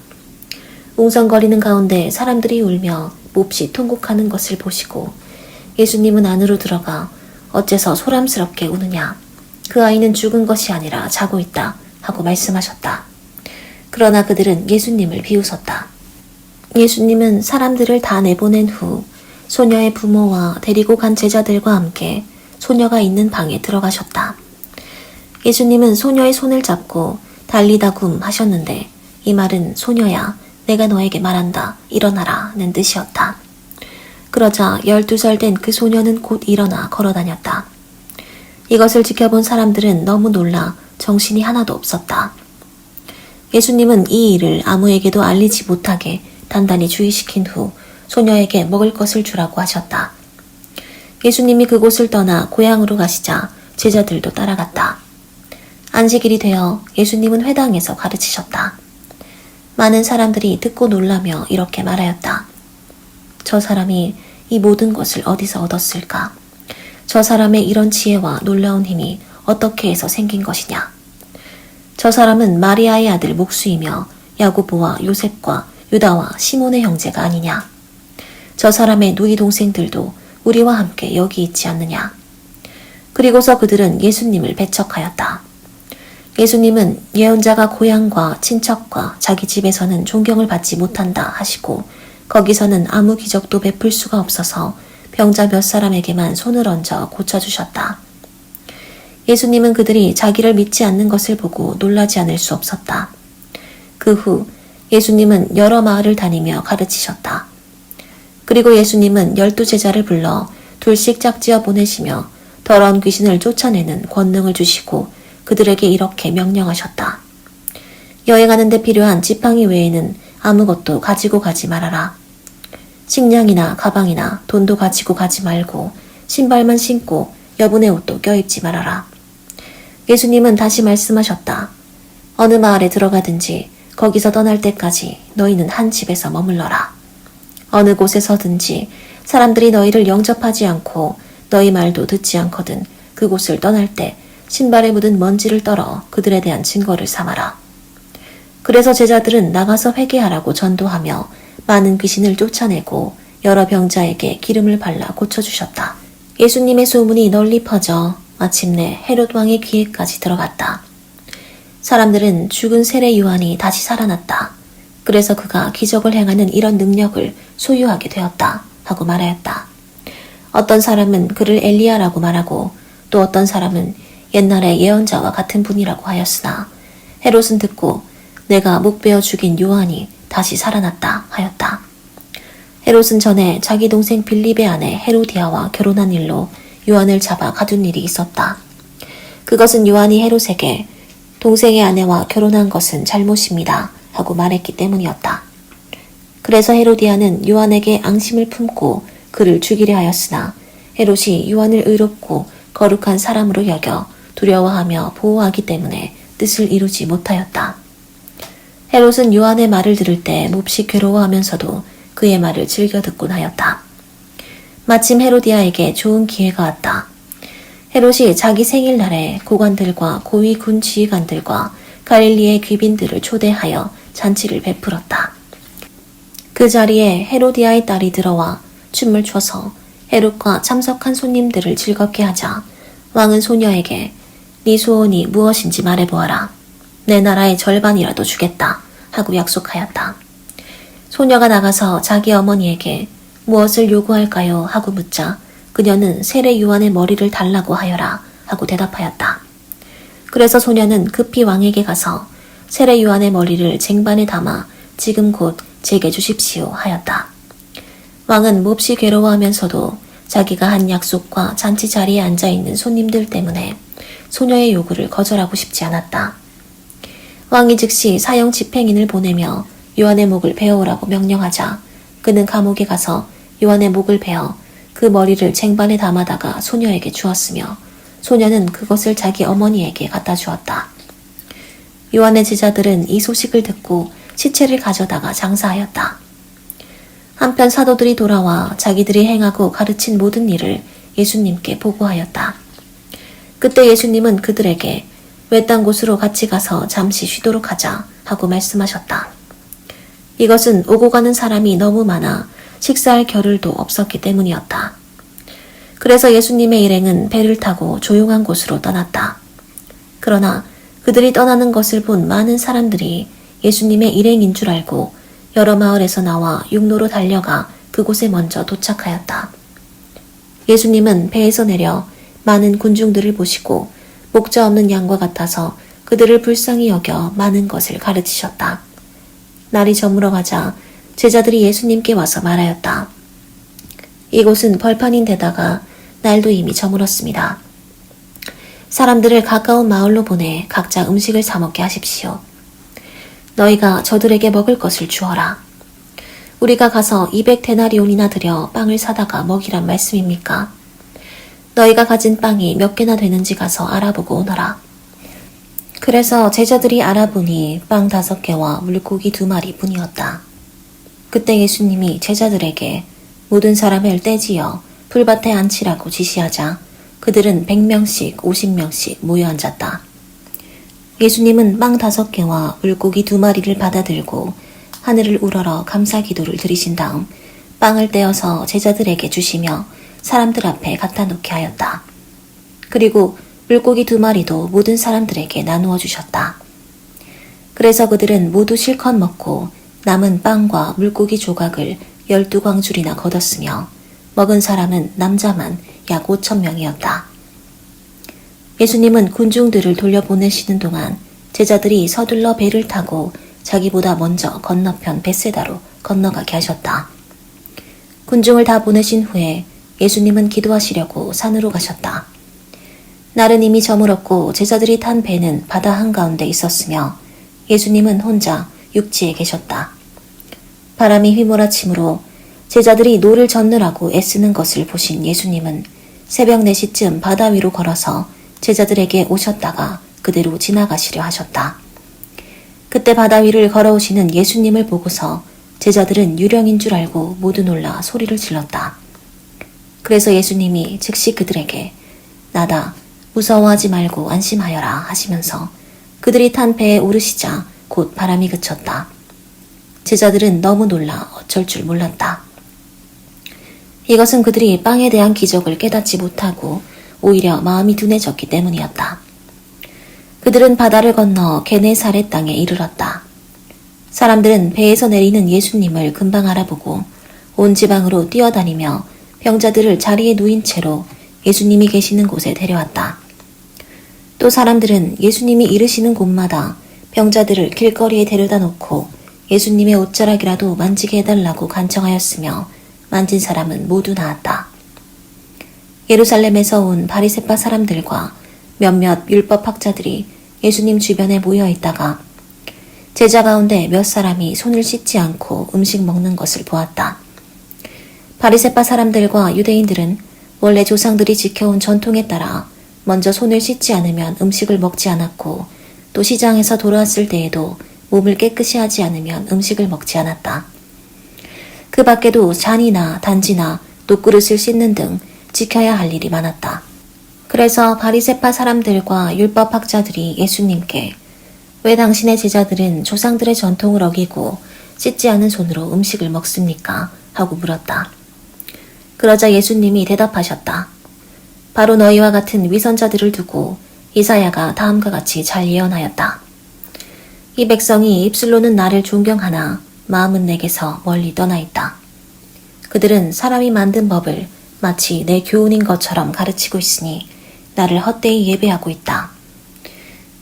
웅성거리는 가운데 사람들이 울며 몹시 통곡하는 것을 보시고 예수님은 안으로 들어가 어째서 소람스럽게 우느냐? 그 아이는 죽은 것이 아니라 자고 있다 하고 말씀하셨다. 그러나 그들은 예수님을 비웃었다. 예수님은 사람들을 다 내보낸 후 소녀의 부모와 데리고 간 제자들과 함께 소녀가 있는 방에 들어가셨다. 예수님은 소녀의 손을 잡고 달리다굼 하셨는데 이 말은 소녀야, 내가 너에게 말한다. 일어나라 는 뜻이었다. 그러자 12살 된 그 소녀는 곧 일어나 걸어다녔다. 이것을 지켜본 사람들은 너무 놀라 정신이 하나도 없었다. 예수님은 이 일을 아무에게도 알리지 못하게 단단히 주의시킨 후 소녀에게 먹을 것을 주라고 하셨다. 예수님이 그곳을 떠나 고향으로 가시자 제자들도 따라갔다. 안식일이 되어 예수님은 회당에서 가르치셨다. 많은 사람들이 듣고 놀라며 이렇게 말하였다. 저 사람이 이 모든 것을 어디서 얻었을까? 저 사람의 이런 지혜와 놀라운 힘이 어떻게 해서 생긴 것이냐? 저 사람은 마리아의 아들 목수이며 야고보와 요셉과 유다와 시몬의 형제가 아니냐? 저 사람의 누이 동생들도 우리와 함께 여기 있지 않느냐? 그리고서 그들은 예수님을 배척하였다. 예수님은 예언자가 고향과 친척과 자기 집에서는 존경을 받지 못한다 하시고 거기서는 아무 기적도 베풀 수가 없어서 병자 몇 사람에게만 손을 얹어 고쳐주셨다. 예수님은 그들이 자기를 믿지 않는 것을 보고 놀라지 않을 수 없었다. 그 후 예수님은 여러 마을을 다니며 가르치셨다. 그리고 예수님은 12제자를 불러 둘씩 짝지어 보내시며 더러운 귀신을 쫓아내는 권능을 주시고 그들에게 이렇게 명령하셨다. 여행하는 데 필요한 지팡이 외에는 아무것도 가지고 가지 말아라. 식량이나 가방이나 돈도 가지고 가지 말고 신발만 신고 여분의 옷도 껴입지 말아라. 예수님은 다시 말씀하셨다. 어느 마을에 들어가든지 거기서 떠날 때까지 너희는 한 집에서 머물러라. 어느 곳에서든지 사람들이 너희를 영접하지 않고 너희 말도 듣지 않거든 그곳을 떠날 때 신발에 묻은 먼지를 떨어 그들에 대한 증거를 삼아라. 그래서 제자들은 나가서 회개하라고 전도하며 많은 귀신을 쫓아내고 여러 병자에게 기름을 발라 고쳐주셨다. 예수님의 소문이 널리 퍼져 마침내 헤롯 왕의 귀에까지 들어갔다. 사람들은 죽은 세례 요한이 다시 살아났다. 그래서 그가 기적을 행하는 이런 능력을 소유하게 되었다 하고 말하였다. 어떤 사람은 그를 엘리야라고 말하고 또 어떤 사람은 옛날의 예언자와 같은 분이라고 하였으나 헤롯은 듣고 내가 목베어 죽인 요한이 다시 살아났다 하였다. 헤롯은 전에 자기 동생 빌립의 아내 헤로디아와 결혼한 일로 요한을 잡아 가둔 일이 있었다. 그것은 요한이 헤롯에게 동생의 아내와 결혼한 것은 잘못입니다 하고 말했기 때문이었다. 그래서 헤로디아는 요한에게 앙심을 품고 그를 죽이려 하였으나 헤롯이 요한을 의롭고 거룩한 사람으로 여겨 두려워하며 보호하기 때문에 뜻을 이루지 못하였다. 헤롯은 요한의 말을 들을 때 몹시 괴로워하면서도 그의 말을 즐겨 듣곤 하였다. 마침 헤로디아에게 좋은 기회가 왔다. 헤롯이 자기 생일날에 고관들과 고위 군 지휘관들과 갈릴리의 귀빈들을 초대하여 잔치를 베풀었다. 그 자리에 헤로디아의 딸이 들어와 춤을 춰서 헤롯과 참석한 손님들을 즐겁게 하자 왕은 소녀에게 네 소원이 무엇인지 말해보아라. 내 나라의 절반이라도 주겠다 하고 약속하였다. 소녀가 나가서 자기 어머니에게 무엇을 요구할까요? 하고 묻자 그녀는 세례 요한의 머리를 달라고 하여라 하고 대답하였다. 그래서 소녀는 급히 왕에게 가서 세례 요한의 머리를 쟁반에 담아 지금 곧 제게 주십시오 하였다. 왕은 몹시 괴로워하면서도 자기가 한 약속과 잔치 자리에 앉아있는 손님들 때문에 소녀의 요구를 거절하고 싶지 않았다. 왕이 즉시 사형 집행인을 보내며 요한의 목을 베어오라고 명령하자 그는 감옥에 가서 요한의 목을 베어 그 머리를 쟁반에 담아다가 소녀에게 주었으며 소녀는 그것을 자기 어머니에게 갖다 주었다. 요한의 제자들은 이 소식을 듣고 시체를 가져다가 장사하였다. 한편 사도들이 돌아와 자기들이 행하고 가르친 모든 일을 예수님께 보고하였다. 그때 예수님은 그들에게 외딴 곳으로 같이 가서 잠시 쉬도록 하자 하고 말씀하셨다. 이것은 오고 가는 사람이 너무 많아 식사할 겨를도 없었기 때문이었다. 그래서 예수님의 일행은 배를 타고 조용한 곳으로 떠났다. 그러나 그들이 떠나는 것을 본 많은 사람들이 예수님의 일행인 줄 알고 여러 마을에서 나와 육로로 달려가 그곳에 먼저 도착하였다. 예수님은 배에서 내려 많은 군중들을 보시고 목자 없는 양과 같아서 그들을 불쌍히 여겨 많은 것을 가르치셨다. 날이 저물어가자 제자들이 예수님께 와서 말하였다. 이곳은 벌판인 데다가 날도 이미 저물었습니다. 사람들을 가까운 마을로 보내 각자 음식을 사 먹게 하십시오. 너희가 저들에게 먹을 것을 주어라. 우리가 가서 200데나리온이나 들여 빵을 사다가 먹이란 말씀입니까? 너희가 가진 빵이 몇 개나 되는지 가서 알아보고 오너라. 그래서 제자들이 알아보니 빵 5개와 물고기 2마리 뿐이었다. 그때 예수님이 제자들에게 모든 사람을 떼지어 풀밭에 앉히라고 지시하자 그들은 100명씩 50명씩 모여 앉았다. 예수님은 빵 5개와 물고기 2마리를 받아들고 하늘을 우러러 감사 기도를 드리신 다음 빵을 떼어서 제자들에게 주시며 사람들 앞에 갖다 놓게 하였다. 그리고 물고기 2마리도 모든 사람들에게 나누어 주셨다. 그래서 그들은 모두 실컷 먹고 남은 빵과 물고기 조각을 12광줄이나 거뒀으며 먹은 사람은 남자만 약 5,000명이었다. 예수님은 군중들을 돌려보내시는 동안 제자들이 서둘러 배를 타고 자기보다 먼저 건너편 벳세다로 건너가게 하셨다. 군중을 다 보내신 후에 예수님은 기도하시려고 산으로 가셨다. 날은 이미 저물었고 제자들이 탄 배는 바다 한가운데 있었으며 예수님은 혼자 육지에 계셨다. 바람이 휘몰아치므로 제자들이 노를 젓느라고 애쓰는 것을 보신 예수님은 새벽 4시쯤 바다 위로 걸어서 제자들에게 오셨다가 그대로 지나가시려 하셨다. 그때 바다 위를 걸어오시는 예수님을 보고서 제자들은 유령인 줄 알고 모두 놀라 소리를 질렀다. 그래서 예수님이 즉시 그들에게 나다 무서워하지 말고 안심하여라 하시면서 그들이 탄 배에 오르시자 곧 바람이 그쳤다. 제자들은 너무 놀라 어쩔 줄 몰랐다. 이것은 그들이 빵에 대한 기적을 깨닫지 못하고 오히려 마음이 둔해졌기 때문이었다. 그들은 바다를 건너 게네사렛 땅에 이르렀다. 사람들은 배에서 내리는 예수님을 금방 알아보고 온 지방으로 뛰어다니며 병자들을 자리에 누인 채로 예수님이 계시는 곳에 데려왔다. 또 사람들은 예수님이 이르시는 곳마다 병자들을 길거리에 데려다 놓고 예수님의 옷자락이라도 만지게 해달라고 간청하였으며 만진 사람은 모두 나았다. 예루살렘에서 온 바리새파 사람들과 몇몇 율법학자들이 예수님 주변에 모여 있다가 제자 가운데 몇 사람이 손을 씻지 않고 음식 먹는 것을 보았다. 바리새파 사람들과 유대인들은 원래 조상들이 지켜온 전통에 따라 먼저 손을 씻지 않으면 음식을 먹지 않았고 또 시장에서 돌아왔을 때에도 몸을 깨끗이 하지 않으면 음식을 먹지 않았다. 그 밖에도 잔이나 단지나 놋그릇을 씻는 등 지켜야 할 일이 많았다. 그래서 바리새파 사람들과 율법학자들이 예수님께 왜 당신의 제자들은 조상들의 전통을 어기고 씻지 않은 손으로 음식을 먹습니까? 하고 물었다. 그러자 예수님이 대답하셨다. 바로 너희와 같은 위선자들을 두고 이사야가 다음과 같이 잘 예언하였다. 이 백성이 입술로는 나를 존경하나 마음은 내게서 멀리 떠나 있다. 그들은 사람이 만든 법을 마치 내 교훈인 것처럼 가르치고 있으니 나를 헛되이 예배하고 있다.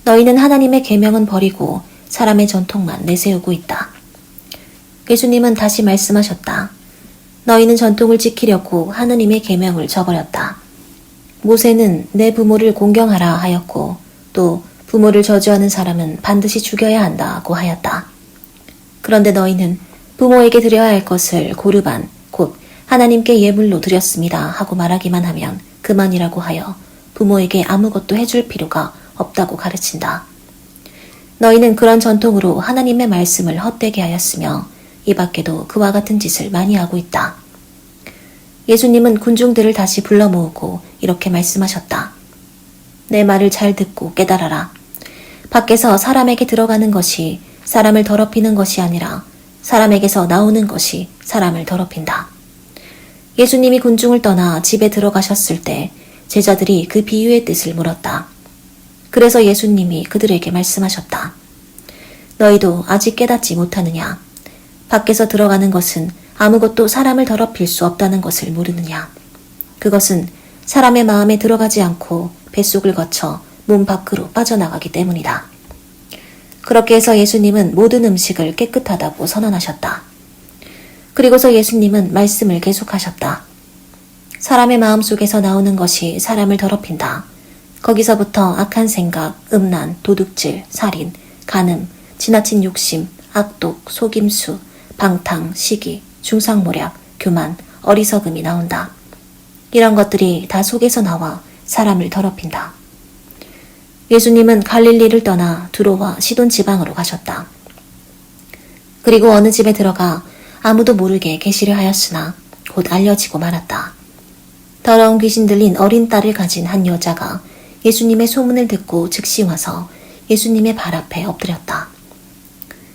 너희는 하나님의 계명은 버리고 사람의 전통만 내세우고 있다. 예수님은 다시 말씀하셨다. 너희는 전통을 지키려고 하느님의 계명을 저버렸다. 모세는 내 부모를 공경하라 하였고 또 부모를 저주하는 사람은 반드시 죽여야 한다고 하였다. 그런데 너희는 부모에게 드려야 할 것을 고르반 곧 하나님께 예물로 드렸습니다 하고 말하기만 하면 그만이라고 하여 부모에게 아무것도 해줄 필요가 없다고 가르친다. 너희는 그런 전통으로 하나님의 말씀을 헛되게 하였으며 이 밖에도 그와 같은 짓을 많이 하고 있다. 예수님은 군중들을 다시 불러 모으고 이렇게 말씀하셨다. 내 말을 잘 듣고 깨달아라. 밖에서 사람에게 들어가는 것이 사람을 더럽히는 것이 아니라 사람에게서 나오는 것이 사람을 더럽힌다. 예수님이 군중을 떠나 집에 들어가셨을 때 제자들이 그 비유의 뜻을 물었다. 그래서 예수님이 그들에게 말씀하셨다. 너희도 아직 깨닫지 못하느냐? 밖에서 들어가는 것은 아무것도 사람을 더럽힐 수 없다는 것을 모르느냐. 그것은 사람의 마음에 들어가지 않고 뱃속을 거쳐 몸 밖으로 빠져나가기 때문이다. 그렇게 해서 예수님은 모든 음식을 깨끗하다고 선언하셨다. 그리고서 예수님은 말씀을 계속하셨다. 사람의 마음 속에서 나오는 것이 사람을 더럽힌다. 거기서부터 악한 생각, 음란, 도둑질, 살인, 간음, 지나친 욕심, 악독, 속임수, 방탕, 시기, 중상모략, 교만, 어리석음이 나온다. 이런 것들이 다 속에서 나와 사람을 더럽힌다. 예수님은 갈릴리를 떠나 두로와 시돈 지방으로 가셨다. 그리고 어느 집에 들어가 아무도 모르게 계시를 하였으나 곧 알려지고 말았다. 더러운 귀신 들린 어린 딸을 가진 한 여자가 예수님의 소문을 듣고 즉시 와서 예수님의 발 앞에 엎드렸다.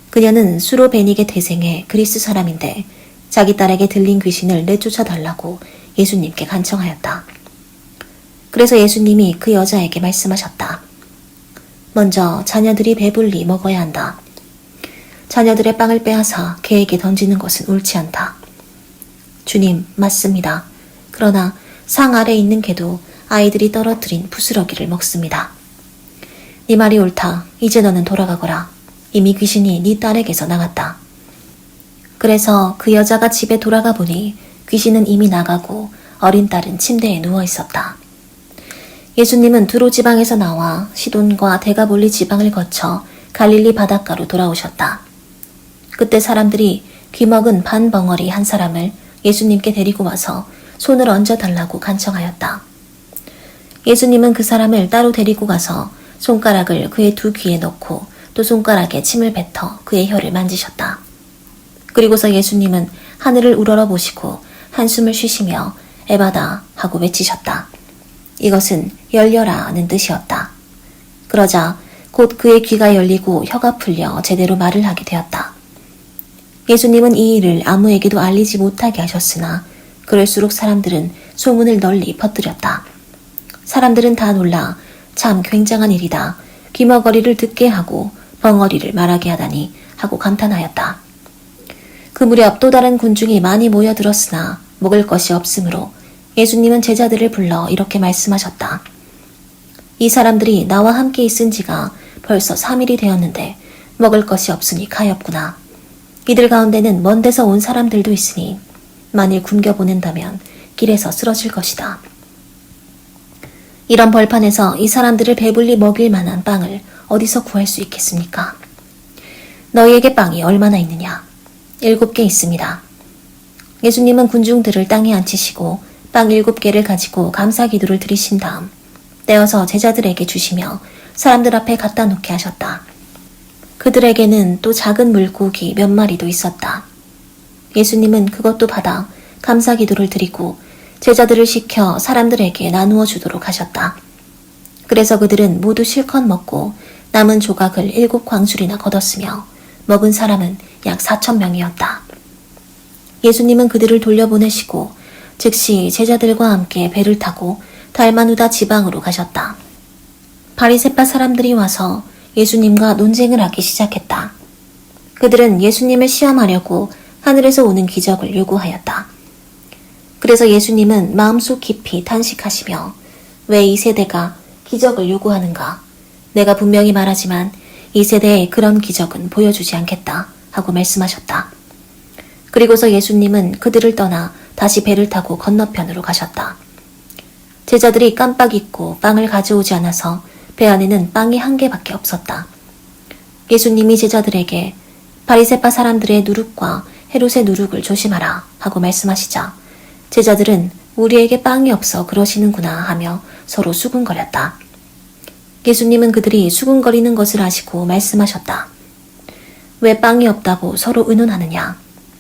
그녀는 수로베니게 태생의 그리스 사람인데 자기 딸에게 들린 귀신을 내쫓아 달라고 예수님께 간청하였다. 그래서 예수님이 그 여자에게 말씀하셨다. 먼저 자녀들이 배불리 먹어야 한다. 자녀들의 빵을 빼앗아 개에게 던지는 것은 옳지 않다. 주님, 맞습니다. 그러나 상 아래 있는 개도 아이들이 떨어뜨린 부스러기를 먹습니다. 네 말이 옳다. 이제 너는 돌아가거라. 이미 귀신이 네 딸에게서 나갔다. 그래서 그 여자가 집에 돌아가 보니 귀신은 이미 나가고 어린 딸은 침대에 누워 있었다. 예수님은 두로 지방에서 나와 시돈과 데가볼리 지방을 거쳐 갈릴리 바닷가로 돌아오셨다. 그때 사람들이 귀먹은 반 벙어리 한 사람을 예수님께 데리고 와서 손을 얹어달라고 간청하였다. 예수님은 그 사람을 따로 데리고 가서 손가락을 그의 두 귀에 넣고 또 손가락에 침을 뱉어 그의 혀를 만지셨다. 그리고서 예수님은 하늘을 우러러 보시고 한숨을 쉬시며 에바다 하고 외치셨다. 이것은 열려라는 뜻이었다. 그러자 곧 그의 귀가 열리고 혀가 풀려 제대로 말을 하게 되었다. 예수님은 이 일을 아무에게도 알리지 못하게 하셨으나 그럴수록 사람들은 소문을 널리 퍼뜨렸다. 사람들은 다 놀라 참 굉장한 일이다. 귀머거리를 듣게 하고 벙어리를 말하게 하다니 하고 감탄하였다. 그 무렵 또 다른 군중이 많이 모여들었으나 먹을 것이 없으므로 예수님은 제자들을 불러 이렇게 말씀하셨다. 이 사람들이 나와 함께 있은 지가 벌써 3일이 되었는데 먹을 것이 없으니 가엾구나. 이들 가운데는 먼 데서 온 사람들도 있으니 만일 굶겨보낸다면 길에서 쓰러질 것이다. 이런 벌판에서 이 사람들을 배불리 먹일 만한 빵을 어디서 구할 수 있겠습니까? 너희에게 빵이 얼마나 있느냐? 7개 있습니다. 예수님은 군중들을 땅에 앉히시고 빵 7개를 가지고 감사 기도를 드리신 다음 떼어서 제자들에게 주시며 사람들 앞에 갖다 놓게 하셨다. 그들에게는 또 작은 물고기 몇 마리도 있었다. 예수님은 그것도 받아 감사 기도를 드리고 제자들을 시켜 사람들에게 나누어 주도록 하셨다. 그래서 그들은 모두 실컷 먹고 남은 조각을 7광술이나 거뒀으며 먹은 사람은 약 4,000명이었다. 예수님은 그들을 돌려보내시고 즉시 제자들과 함께 배를 타고 달마누다 지방으로 가셨다. 바리새파 사람들이 와서 예수님과 논쟁을 하기 시작했다. 그들은 예수님을 시험하려고 하늘에서 오는 기적을 요구하였다. 그래서 예수님은 마음속 깊이 탄식하시며 왜 이 세대가 기적을 요구하는가? 내가 분명히 말하지만 이 세대에 그런 기적은 보여주지 않겠다 하고 말씀하셨다. 그리고서 예수님은 그들을 떠나 다시 배를 타고 건너편으로 가셨다. 제자들이 깜빡 잊고 빵을 가져오지 않아서 배 안에는 빵이 1개밖에 없었다. 예수님이 제자들에게 바리새파 사람들의 누룩과 헤롯의 누룩을 조심하라 하고 말씀하시자 제자들은 우리에게 빵이 없어 그러시는구나 하며 서로 수군거렸다. 예수님은 그들이 수군거리는 것을 아시고 말씀하셨다. 왜 빵이 없다고 서로 의논하느냐?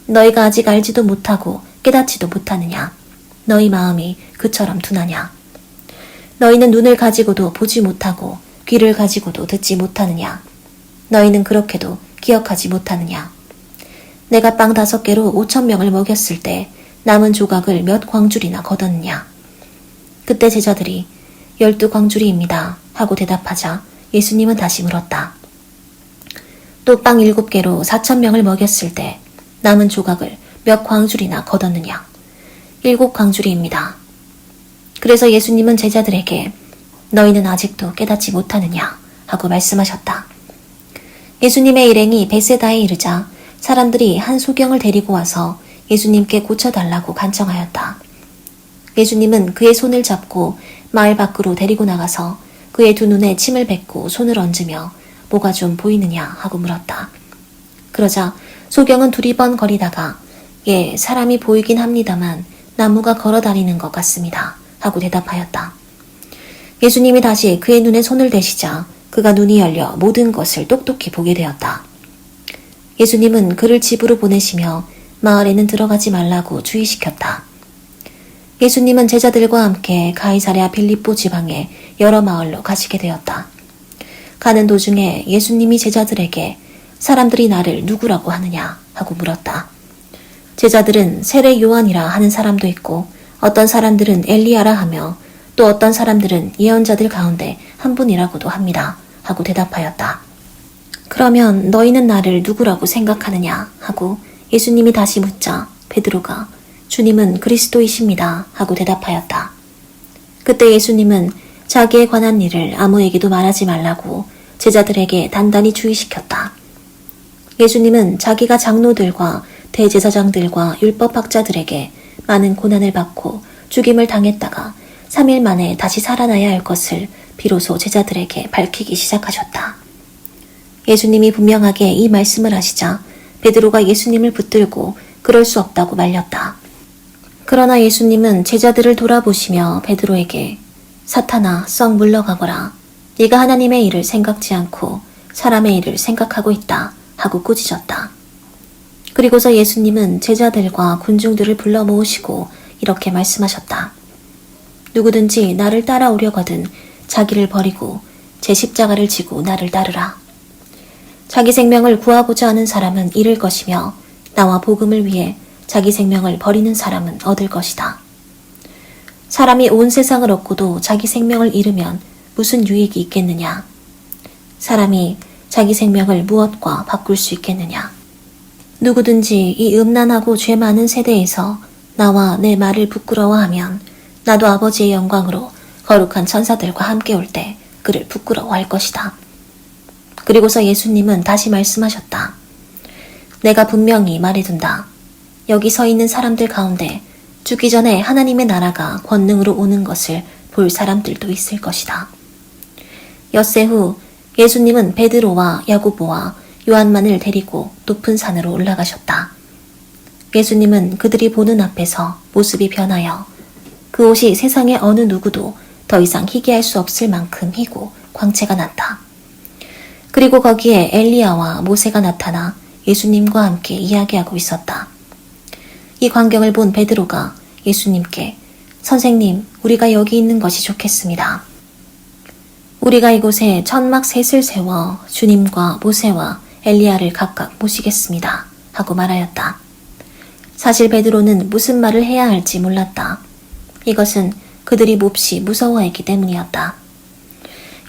너희가 아직 알지도 못하고 깨닫지도 못하느냐? 너희 마음이 그처럼 둔하냐? 너희는 눈을 가지고도 보지 못하고 귀를 가지고도 듣지 못하느냐? 너희는 그렇게도 기억하지 못하느냐? 내가 빵 5개로 5,000명을 먹였을 때 남은 조각을 몇 광줄이나 거뒀느냐? 그때 제자들이 12광줄이입니다 하고 대답하자 예수님은 다시 물었다. 또 빵 7개로 4,000명을 먹였을 때 남은 조각을 몇 광줄이나 거뒀느냐? 7광줄이입니다. 그래서 예수님은 제자들에게 너희는 아직도 깨닫지 못하느냐? 하고 말씀하셨다. 예수님의 일행이 베세다에 이르자 사람들이 한 소경을 데리고 와서 예수님께 고쳐달라고 간청하였다. 예수님은 그의 손을 잡고 마을 밖으로 데리고 나가서 그의 두 눈에 침을 뱉고 손을 얹으며 뭐가 좀 보이느냐 하고 물었다. 그러자 소경은 두리번거리다가 예, 사람이 보이긴 합니다만 나무가 걸어다니는 것 같습니다 하고 대답하였다. 예수님이 다시 그의 눈에 손을 대시자 그가 눈이 열려 모든 것을 똑똑히 보게 되었다. 예수님은 그를 집으로 보내시며 마을에는 들어가지 말라고 주의시켰다. 예수님은 제자들과 함께 가이사랴 빌립보 지방의 여러 마을로 가시게 되었다. 가는 도중에 예수님이 제자들에게 사람들이 나를 누구라고 하느냐 하고 물었다. 제자들은 세례 요한이라 하는 사람도 있고 어떤 사람들은 엘리야라 하며 또 어떤 사람들은 예언자들 가운데 한 분이라고도 합니다 하고 대답하였다. 그러면 너희는 나를 누구라고 생각하느냐 하고 예수님이 다시 묻자 베드로가 주님은 그리스도이십니다 하고 대답하였다. 그때 예수님은 자기에 관한 일을 아무에게도 말하지 말라고 제자들에게 단단히 주의시켰다. 예수님은 자기가 장로들과 대제사장들과 율법학자들에게 많은 고난을 받고 죽임을 당했다가 3일 만에 다시 살아나야 할 것을 비로소 제자들에게 밝히기 시작하셨다. 예수님이 분명하게 이 말씀을 하시자 베드로가 예수님을 붙들고 그럴 수 없다고 말렸다. 그러나 예수님은 제자들을 돌아보시며 베드로에게 사탄아 썩 물러가거라. 네가 하나님의 일을 생각지 않고 사람의 일을 생각하고 있다 하고 꾸짖었다. 그리고서 예수님은 제자들과 군중들을 불러 모으시고 이렇게 말씀하셨다. 누구든지 나를 따라오려거든 자기를 버리고 제 십자가를 지고 나를 따르라. 자기 생명을 구하고자 하는 사람은 잃을 것이며 나와 복음을 위해 자기 생명을 버리는 사람은 얻을 것이다. 사람이 온 세상을 얻고도 자기 생명을 잃으면 무슨 유익이 있겠느냐? 사람이 자기 생명을 무엇과 바꿀 수 있겠느냐? 누구든지 이 음란하고 죄 많은 세대에서 나와 내 말을 부끄러워하면 나도 아버지의 영광으로 거룩한 천사들과 함께 올 때 그를 부끄러워할 것이다. 그리고서 예수님은 다시 말씀하셨다. 내가 분명히 말해둔다. 여기 서 있는 사람들 가운데 죽기 전에 하나님의 나라가 권능으로 오는 것을 볼 사람들도 있을 것이다. 엿새 후 예수님은 베드로와 야고보와 요한만을 데리고 높은 산으로 올라가셨다. 예수님은 그들이 보는 앞에서 모습이 변하여 그 옷이 세상의 어느 누구도 더 이상 희귀할 수 없을 만큼 희고 광채가 났다. 그리고 거기에 엘리야와 모세가 나타나 예수님과 함께 이야기하고 있었다. 이 광경을 본 베드로가 예수님께 선생님, 우리가 여기 있는 것이 좋겠습니다. 우리가 이곳에 천막 셋을 세워 주님과 모세와 엘리야를 각각 모시겠습니다. 하고 말하였다. 사실 베드로는 무슨 말을 해야 할지 몰랐다. 이것은 그들이 몹시 무서워했기 때문이었다.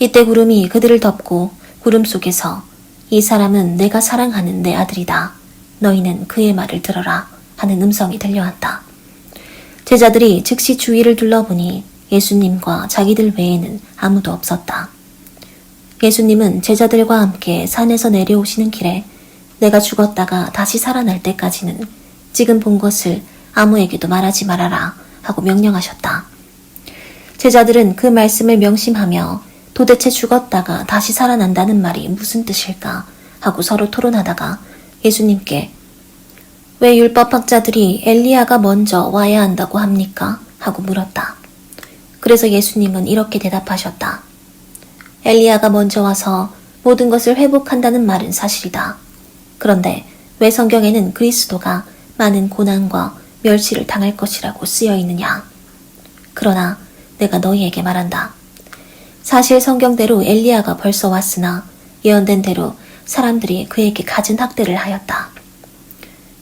이때 구름이 그들을 덮고 구름 속에서 이 사람은 내가 사랑하는 내 아들이다. 너희는 그의 말을 들어라. 하는 음성이 들려왔다. 제자들이 즉시 주위를 둘러보니 예수님과 자기들 외에는 아무도 없었다. 예수님은 제자들과 함께 산에서 내려오시는 길에 내가 죽었다가 다시 살아날 때까지는 지금 본 것을 아무에게도 말하지 말아라 하고 명령하셨다. 제자들은 그 말씀을 명심하며 도대체 죽었다가 다시 살아난다는 말이 무슨 뜻일까 하고 서로 토론하다가 예수님께 왜 율법학자들이 엘리야가 먼저 와야 한다고 합니까? 하고 물었다. 그래서 예수님은 이렇게 대답하셨다. 엘리야가 먼저 와서 모든 것을 회복한다는 말은 사실이다. 그런데 왜 성경에는 그리스도가 많은 고난과 멸시를 당할 것이라고 쓰여 있느냐? 그러나 내가 너희에게 말한다. 사실 성경대로 엘리야가 벌써 왔으나 예언된 대로 사람들이 그에게 갖은 학대를 하였다.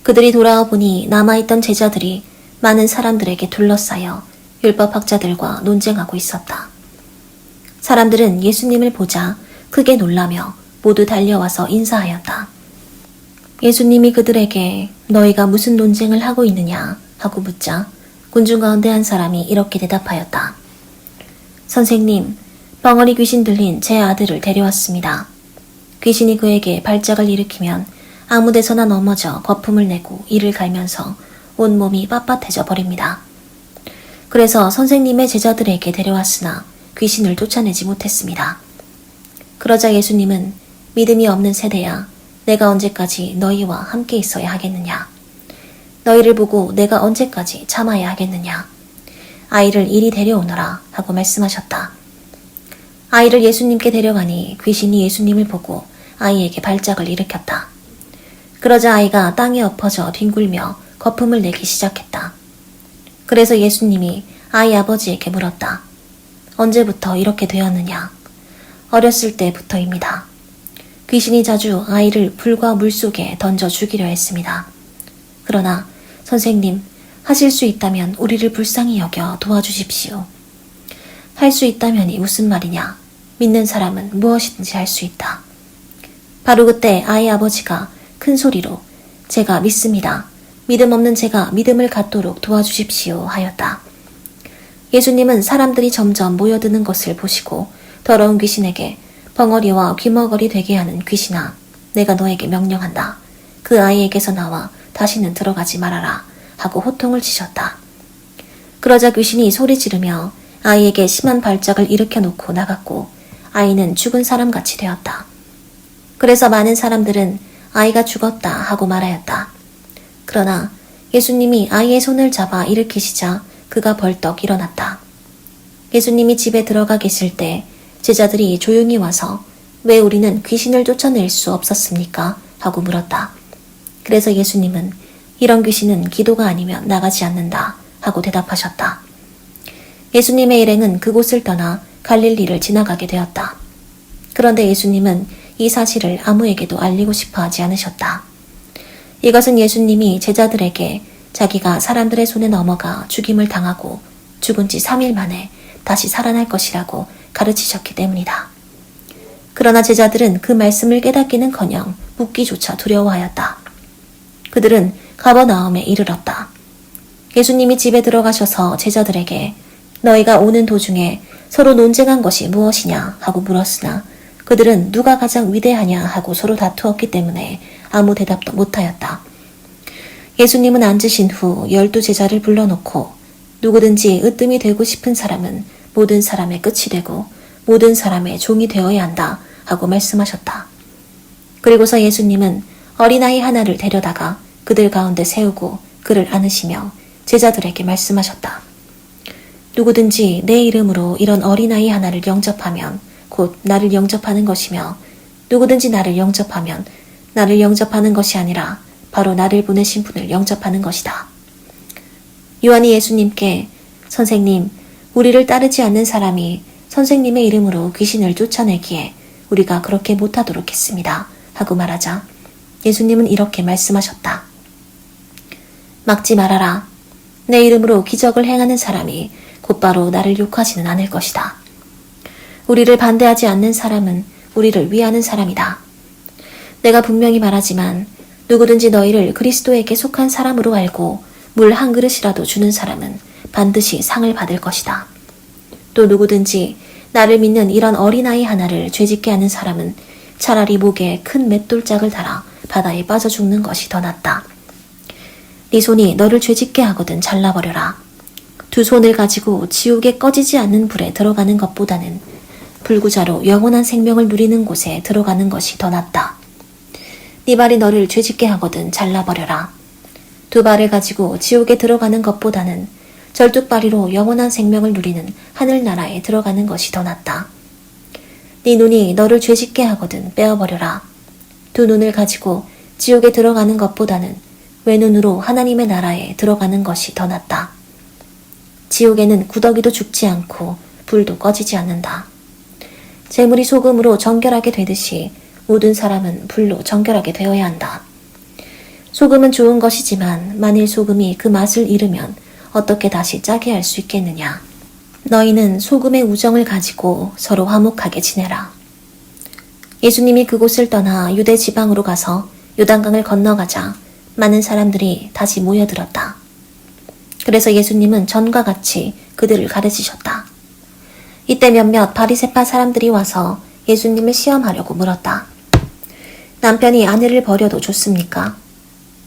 그들이 돌아와 보니 남아있던 제자들이 많은 사람들에게 둘러싸여 율법학자들과 논쟁하고 있었다. 사람들은 예수님을 보자 크게 놀라며 모두 달려와서 인사하였다. 예수님이 그들에게 너희가 무슨 논쟁을 하고 있느냐 하고 묻자 군중 가운데 한 사람이 이렇게 대답하였다. 선생님, 벙어리 귀신 들린 제 아들을 데려왔습니다. 귀신이 그에게 발작을 일으키면 아무 데서나 넘어져 거품을 내고 이를 갈면서 온몸이 빳빳해져 버립니다. 그래서 선생님의 제자들에게 데려왔으나 귀신을 쫓아내지 못했습니다. 그러자 예수님은 믿음이 없는 세대야, 내가 언제까지 너희와 함께 있어야 하겠느냐? 너희를 보고 내가 언제까지 참아야 하겠느냐? 아이를 이리 데려오너라 하고 말씀하셨다. 아이를 예수님께 데려가니 귀신이 예수님을 보고 아이에게 발작을 일으켰다. 그러자 아이가 땅에 엎어져 뒹굴며 거품을 내기 시작했다. 그래서 예수님이 아이 아버지에게 물었다. 언제부터 이렇게 되었느냐? 어렸을 때부터입니다. 귀신이 자주 아이를 불과 물 속에 던져 죽이려 했습니다. 그러나 선생님, 하실 수 있다면 우리를 불쌍히 여겨 도와주십시오. 할 수 있다면이 무슨 말이냐? 믿는 사람은 무엇이든지 할 수 있다. 바로 그때 아이 아버지가 큰 소리로 제가 믿습니다. 믿음 없는 제가 믿음을 갖도록 도와주십시오 하였다. 예수님은 사람들이 점점 모여드는 것을 보시고 더러운 귀신에게 벙어리와 귀머거리 되게 하는 귀신아, 내가 너에게 명령한다. 그 아이에게서 나와 다시는 들어가지 말아라 하고 호통을 치셨다. 그러자 귀신이 소리 지르며 아이에게 심한 발작을 일으켜 놓고 나갔고 아이는 죽은 사람같이 되었다. 그래서 많은 사람들은 아이가 죽었다 하고 말하였다. 그러나 예수님이 아이의 손을 잡아 일으키시자 그가 벌떡 일어났다. 예수님이 집에 들어가 계실 때 제자들이 조용히 와서 왜 우리는 귀신을 쫓아낼 수 없었습니까? 하고 물었다. 그래서 예수님은 이런 귀신은 기도가 아니면 나가지 않는다 하고 대답하셨다. 예수님의 일행은 그곳을 떠나 갈릴리를 지나가게 되었다. 그런데 예수님은 이 사실을 아무에게도 알리고 싶어 하지 않으셨다. 이것은 예수님이 제자들에게 자기가 사람들의 손에 넘어가 죽임을 당하고 죽은 지 3일 만에 다시 살아날 것이라고 가르치셨기 때문이다. 그러나 제자들은 그 말씀을 깨닫기는커녕 묻기조차 두려워하였다. 그들은 가버나움에 이르렀다. 예수님이 집에 들어가셔서 제자들에게 너희가 오는 도중에 서로 논쟁한 것이 무엇이냐 하고 물었으나 그들은 누가 가장 위대하냐 하고 서로 다투었기 때문에 아무 대답도 못하였다. 예수님은 앉으신 후 12 제자를 불러놓고 누구든지 으뜸이 되고 싶은 사람은 모든 사람의 끝이 되고 모든 사람의 종이 되어야 한다 하고 말씀하셨다. 그리고서 예수님은 어린아이 하나를 데려다가 그들 가운데 세우고 그를 안으시며 제자들에게 말씀하셨다. 누구든지 내 이름으로 이런 어린아이 하나를 영접하면 곧 나를 영접하는 것이며 누구든지 나를 영접하면 나를 영접하는 것이 아니라 바로 나를 보내신 분을 영접하는 것이다. 요한이 예수님께 선생님, 우리를 따르지 않는 사람이 선생님의 이름으로 귀신을 쫓아내기에 우리가 그렇게 못하도록 했습니다 하고 말하자 예수님은 이렇게 말씀하셨다. 막지 말아라. 내 이름으로 기적을 행하는 사람이 곧바로 나를 욕하지는 않을 것이다. 우리를 반대하지 않는 사람은 우리를 위하는 사람이다. 내가 분명히 말하지만 누구든지 너희를 그리스도에게 속한 사람으로 알고 물 한 그릇이라도 주는 사람은 반드시 상을 받을 것이다. 또 누구든지 나를 믿는 이런 어린아이 하나를 죄짓게 하는 사람은 차라리 목에 큰 맷돌짝을 달아 바다에 빠져 죽는 것이 더 낫다. 네 손이 너를 죄짓게 하거든 잘라버려라. 두 손을 가지고 지옥에 꺼지지 않는 불에 들어가는 것보다는 불구자로 영원한 생명을 누리는 곳에 들어가는 것이 더 낫다. 네 발이 너를 죄짓게 하거든 잘라버려라. 두 발을 가지고 지옥에 들어가는 것보다는 절뚝발이로 영원한 생명을 누리는 하늘나라에 들어가는 것이 더 낫다. 네 눈이 너를 죄짓게 하거든 빼어버려라. 두 눈을 가지고 지옥에 들어가는 것보다는 외눈으로 하나님의 나라에 들어가는 것이 더 낫다. 지옥에는 구더기도 죽지 않고 불도 꺼지지 않는다. 재물이 소금으로 정결하게 되듯이 모든 사람은 불로 정결하게 되어야 한다. 소금은 좋은 것이지만 만일 소금이 그 맛을 잃으면 어떻게 다시 짜게 할 수 있겠느냐. 너희는 소금의 우정을 가지고 서로 화목하게 지내라. 예수님이 그곳을 떠나 유대 지방으로 가서 요단강을 건너가자 많은 사람들이 다시 모여들었다. 그래서 예수님은 전과 같이 그들을 가르치셨다. 이때 몇몇 바리새파 사람들이 와서 예수님을 시험하려고 물었다. 남편이 아내를 버려도 좋습니까?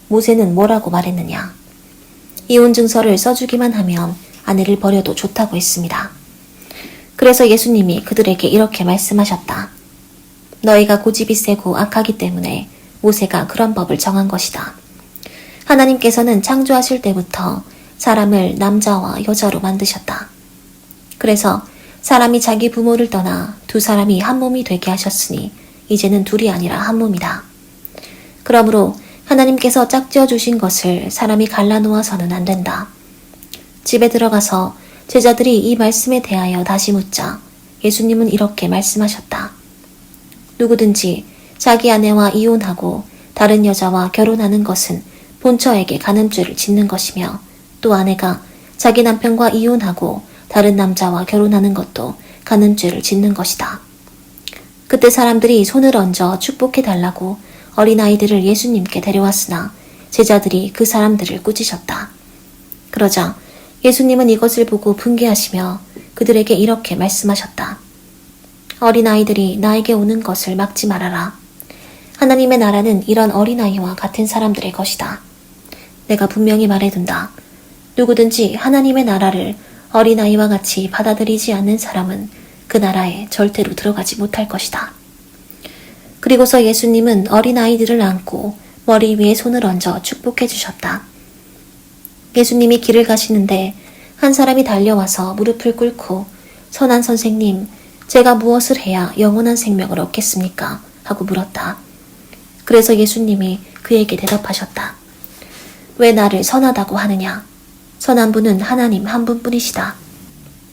모세는 뭐라고 말했느냐? 이혼 증서를 써주기만 하면 아내를 버려도 좋다고 했습니다. 그래서 예수님이 그들에게 이렇게 말씀하셨다. 너희가 고집이 세고 악하기 때문에 모세가 그런 법을 정한 것이다. 하나님께서는 창조하실 때부터 사람을 남자와 여자로 만드셨다. 그래서 사람이 자기 부모를 떠나 두 사람이 한 몸이 되게 하셨으니 이제는 둘이 아니라 한 몸이다. 그러므로 하나님께서 짝지어 주신 것을 사람이 갈라놓아서는 안 된다. 집에 들어가서 제자들이 이 말씀에 대하여 다시 묻자 예수님은 이렇게 말씀하셨다. 누구든지 자기 아내와 이혼하고 다른 여자와 결혼하는 것은 본처에게 간음죄를 짓는 것이며 또 아내가 자기 남편과 이혼하고 다른 남자와 결혼하는 것도 간음죄를 짓는 것이다. 그때 사람들이 손을 얹어 축복해달라고 어린아이들을 예수님께 데려왔으나 제자들이 그 사람들을 꾸짖었다. 그러자 예수님은 이것을 보고 분개하시며 그들에게 이렇게 말씀하셨다. 어린아이들이 나에게 오는 것을 막지 말아라. 하나님의 나라는 이런 어린아이와 같은 사람들의 것이다. 내가 분명히 말해둔다. 누구든지 하나님의 나라를 어린아이와 같이 받아들이지 않는 사람은 그 나라에 절대로 들어가지 못할 것이다. 그리고서 예수님은 어린아이들을 안고 머리 위에 손을 얹어 축복해 주셨다. 예수님이 길을 가시는데 한 사람이 달려와서 무릎을 꿇고 선한 선생님, 제가 무엇을 해야 영원한 생명을 얻겠습니까? 하고 물었다. 그래서 예수님이 그에게 대답하셨다. 왜 나를 선하다고 하느냐? 선한 분은 하나님 한 분뿐이시다.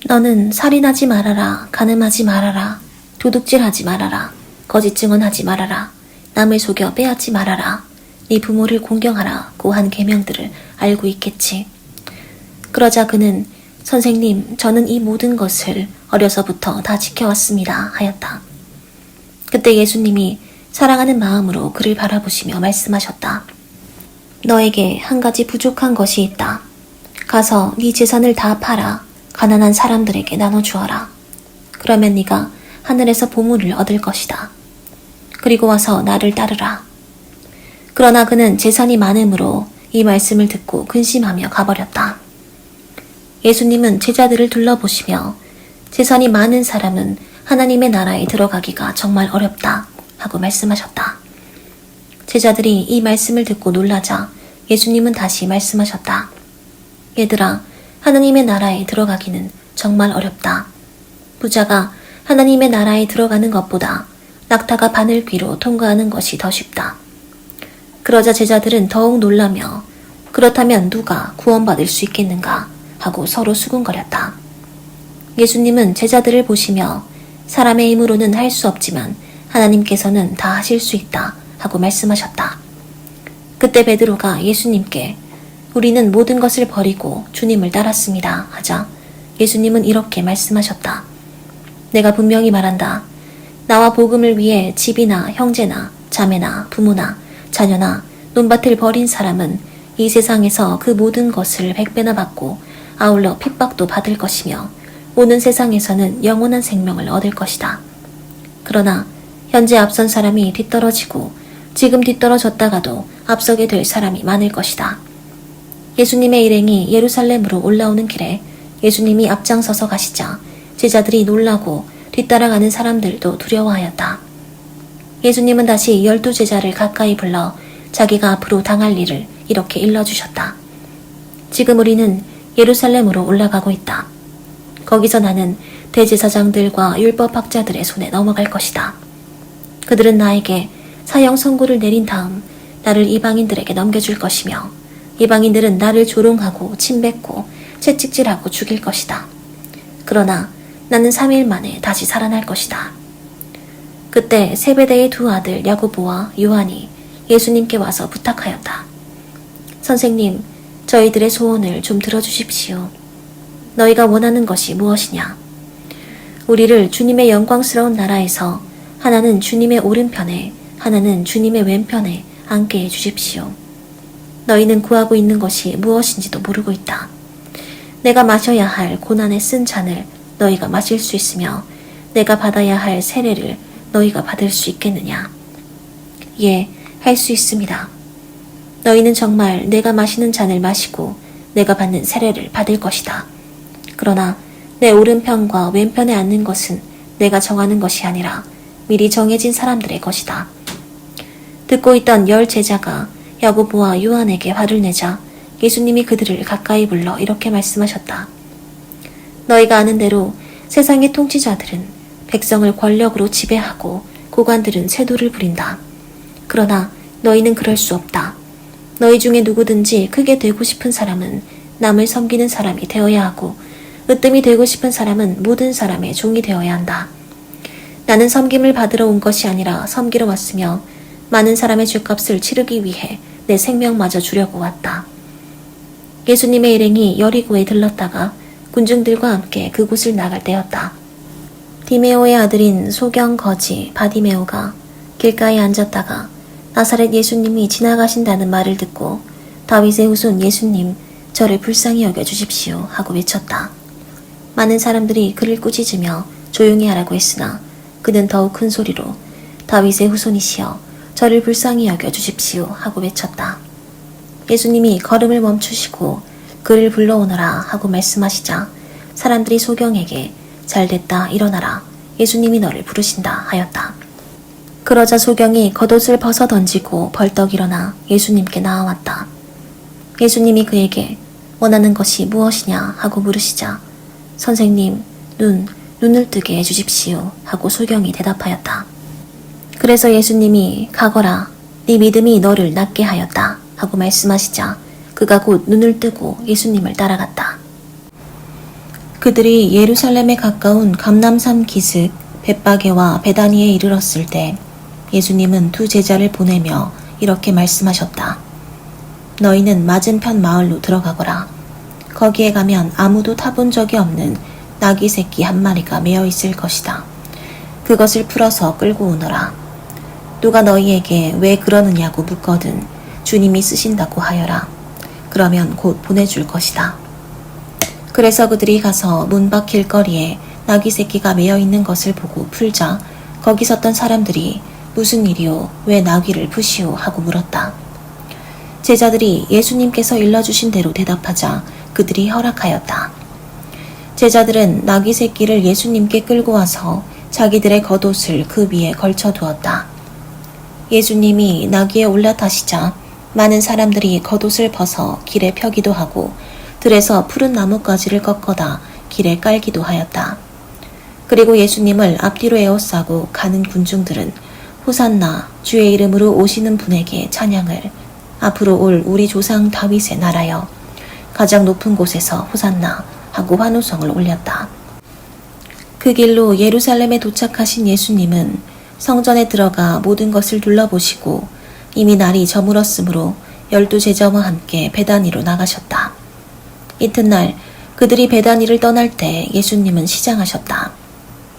너는 살인하지 말아라, 간음하지 말아라, 도둑질하지 말아라, 거짓 증언하지 말아라, 남을 속여 빼앗지 말아라, 네 부모를 공경하라고 한 계명들을 알고 있겠지. 그러자 그는 선생님, 저는 이 모든 것을 어려서부터 다 지켜왔습니다 하였다. 그때 예수님이 사랑하는 마음으로 그를 바라보시며 말씀하셨다. 너에게 한 가지 부족한 것이 있다. 가서 네 재산을 다 팔아 가난한 사람들에게 나눠주어라. 그러면 네가 하늘에서 보물을 얻을 것이다. 그리고 와서 나를 따르라. 그러나 그는 재산이 많음으로 이 말씀을 듣고 근심하며 가버렸다. 예수님은 제자들을 둘러보시며 재산이 많은 사람은 하나님의 나라에 들어가기가 정말 어렵다 하고 말씀하셨다. 제자들이 이 말씀을 듣고 놀라자 예수님은 다시 말씀하셨다. 얘들아, 하나님의 나라에 들어가기는 정말 어렵다. 부자가 하나님의 나라에 들어가는 것보다 낙타가 바늘귀로 통과하는 것이 더 쉽다. 그러자 제자들은 더욱 놀라며 그렇다면 누가 구원받을 수 있겠는가 하고 서로 수군거렸다. 예수님은 제자들을 보시며 사람의 힘으로는 할 수 없지만 하나님께서는 다 하실 수 있다 하고 말씀하셨다. 그때 베드로가 예수님께 우리는 모든 것을 버리고 주님을 따랐습니다 하자 예수님은 이렇게 말씀하셨다. 내가 분명히 말한다. 나와 복음을 위해 집이나 형제나 자매나 부모나 자녀나 논밭을 버린 사람은 이 세상에서 그 모든 것을 100배나 받고 아울러 핍박도 받을 것이며 오는 세상에서는 영원한 생명을 얻을 것이다. 그러나 현재 앞선 사람이 뒤떨어지고 지금 뒤떨어졌다가도 앞서게 될 사람이 많을 것이다. 예수님의 일행이 예루살렘으로 올라오는 길에 예수님이 앞장서서 가시자 제자들이 놀라고 뒤따라가는 사람들도 두려워하였다. 예수님은 다시 12제자를 가까이 불러 자기가 앞으로 당할 일을 이렇게 일러주셨다. 지금 우리는 예루살렘으로 올라가고 있다. 거기서 나는 대제사장들과 율법학자들의 손에 넘어갈 것이다. 그들은 나에게 사형 선고를 내린 다음 나를 이방인들에게 넘겨줄 것이며 이방인들은 나를 조롱하고 침뱉고 채찍질하고 죽일 것이다. 그러나 나는 3일 만에 다시 살아날 것이다. 그때 세베대의 두 아들 야고보와 요한이 예수님께 와서 부탁하였다. 선생님, 저희들의 소원을 좀 들어주십시오. 너희가 원하는 것이 무엇이냐? 우리를 주님의 영광스러운 나라에서 하나는 주님의 오른편에 하나는 주님의 왼편에 앉게 해주십시오. 너희는 구하고 있는 것이 무엇인지도 모르고 있다. 내가 마셔야 할 고난의 쓴 잔을 너희가 마실 수 있으며 내가 받아야 할 세례를 너희가 받을 수 있겠느냐? 예, 할 수 있습니다. 너희는 정말 내가 마시는 잔을 마시고 내가 받는 세례를 받을 것이다. 그러나 내 오른편과 왼편에 앉는 것은 내가 정하는 것이 아니라 미리 정해진 사람들의 것이다. 듣고 있던 10 제자가 야고보와 요한에게 화를 내자 예수님이 그들을 가까이 불러 이렇게 말씀하셨다. 너희가 아는 대로 세상의 통치자들은 백성을 권력으로 지배하고 고관들은 세도를 부린다. 그러나 너희는 그럴 수 없다. 너희 중에 누구든지 크게 되고 싶은 사람은 남을 섬기는 사람이 되어야 하고 으뜸이 되고 싶은 사람은 모든 사람의 종이 되어야 한다. 나는 섬김을 받으러 온 것이 아니라 섬기러 왔으며 많은 사람의 죗값을 치르기 위해 내 생명마저 주려고 왔다. 예수님의 일행이 여리고에 들렀다가 군중들과 함께 그곳을 나갈 때였다. 디메오의 아들인 소경 거지 바디메오가 길가에 앉았다가 나사렛 예수님이 지나가신다는 말을 듣고 다윗의 후손 예수님, 저를 불쌍히 여겨주십시오 하고 외쳤다. 많은 사람들이 그를 꾸짖으며 조용히 하라고 했으나 그는 더욱 큰 소리로 다윗의 후손이시여 저를 불쌍히 여겨주십시오 하고 외쳤다. 예수님이 걸음을 멈추시고 그를 불러오너라 하고 말씀하시자 사람들이 소경에게 잘됐다 일어나라 예수님이 너를 부르신다 하였다. 그러자 소경이 겉옷을 벗어 던지고 벌떡 일어나 예수님께 나아왔다. 예수님이 그에게 원하는 것이 무엇이냐 하고 물으시자 선생님 눈을 뜨게 해주십시오 하고 소경이 대답하였다. 그래서 예수님이 가거라 네 믿음이 너를 낫게 하였다 하고 말씀하시자 그가 곧 눈을 뜨고 예수님을 따라갔다. 그들이 예루살렘에 가까운 감람산 기슭 벳바게와 베다니에 이르렀을 때 예수님은 2 제자를 보내며 이렇게 말씀하셨다. 너희는 맞은편 마을로 들어가거라. 거기에 가면 아무도 타본 적이 없는 나귀 새끼 한 마리가 매어 있을 것이다. 그것을 풀어서 끌고 오너라. 누가 너희에게 왜 그러느냐고 묻거든 주님이 쓰신다고 하여라. 그러면 곧 보내줄 것이다. 그래서 그들이 가서 문 밖 길거리에 나귀 새끼가 매어 있는 것을 보고 풀자 거기 섰던 사람들이 무슨 일이오? 왜 나귀를 푸시오? 하고 물었다. 제자들이 예수님께서 일러주신 대로 대답하자 그들이 허락하였다. 제자들은 나귀 새끼를 예수님께 끌고 와서 자기들의 겉옷을 그 위에 걸쳐두었다. 예수님이 나귀에 올라타시자 많은 사람들이 겉옷을 벗어 길에 펴기도 하고 들에서 푸른 나뭇가지를 꺾어다 길에 깔기도 하였다. 그리고 예수님을 앞뒤로 에워싸고 가는 군중들은 호산나 주의 이름으로 오시는 분에게 찬양을 앞으로 올 우리 조상 다윗의 나라여 가장 높은 곳에서 호산나 하고 환호성을 올렸다. 그 길로 예루살렘에 도착하신 예수님은 성전에 들어가 모든 것을 둘러보시고 이미 날이 저물었으므로 12 제자와 함께 베다니로 나가셨다. 이튿날 그들이 베다니를 떠날 때 예수님은 시장하셨다.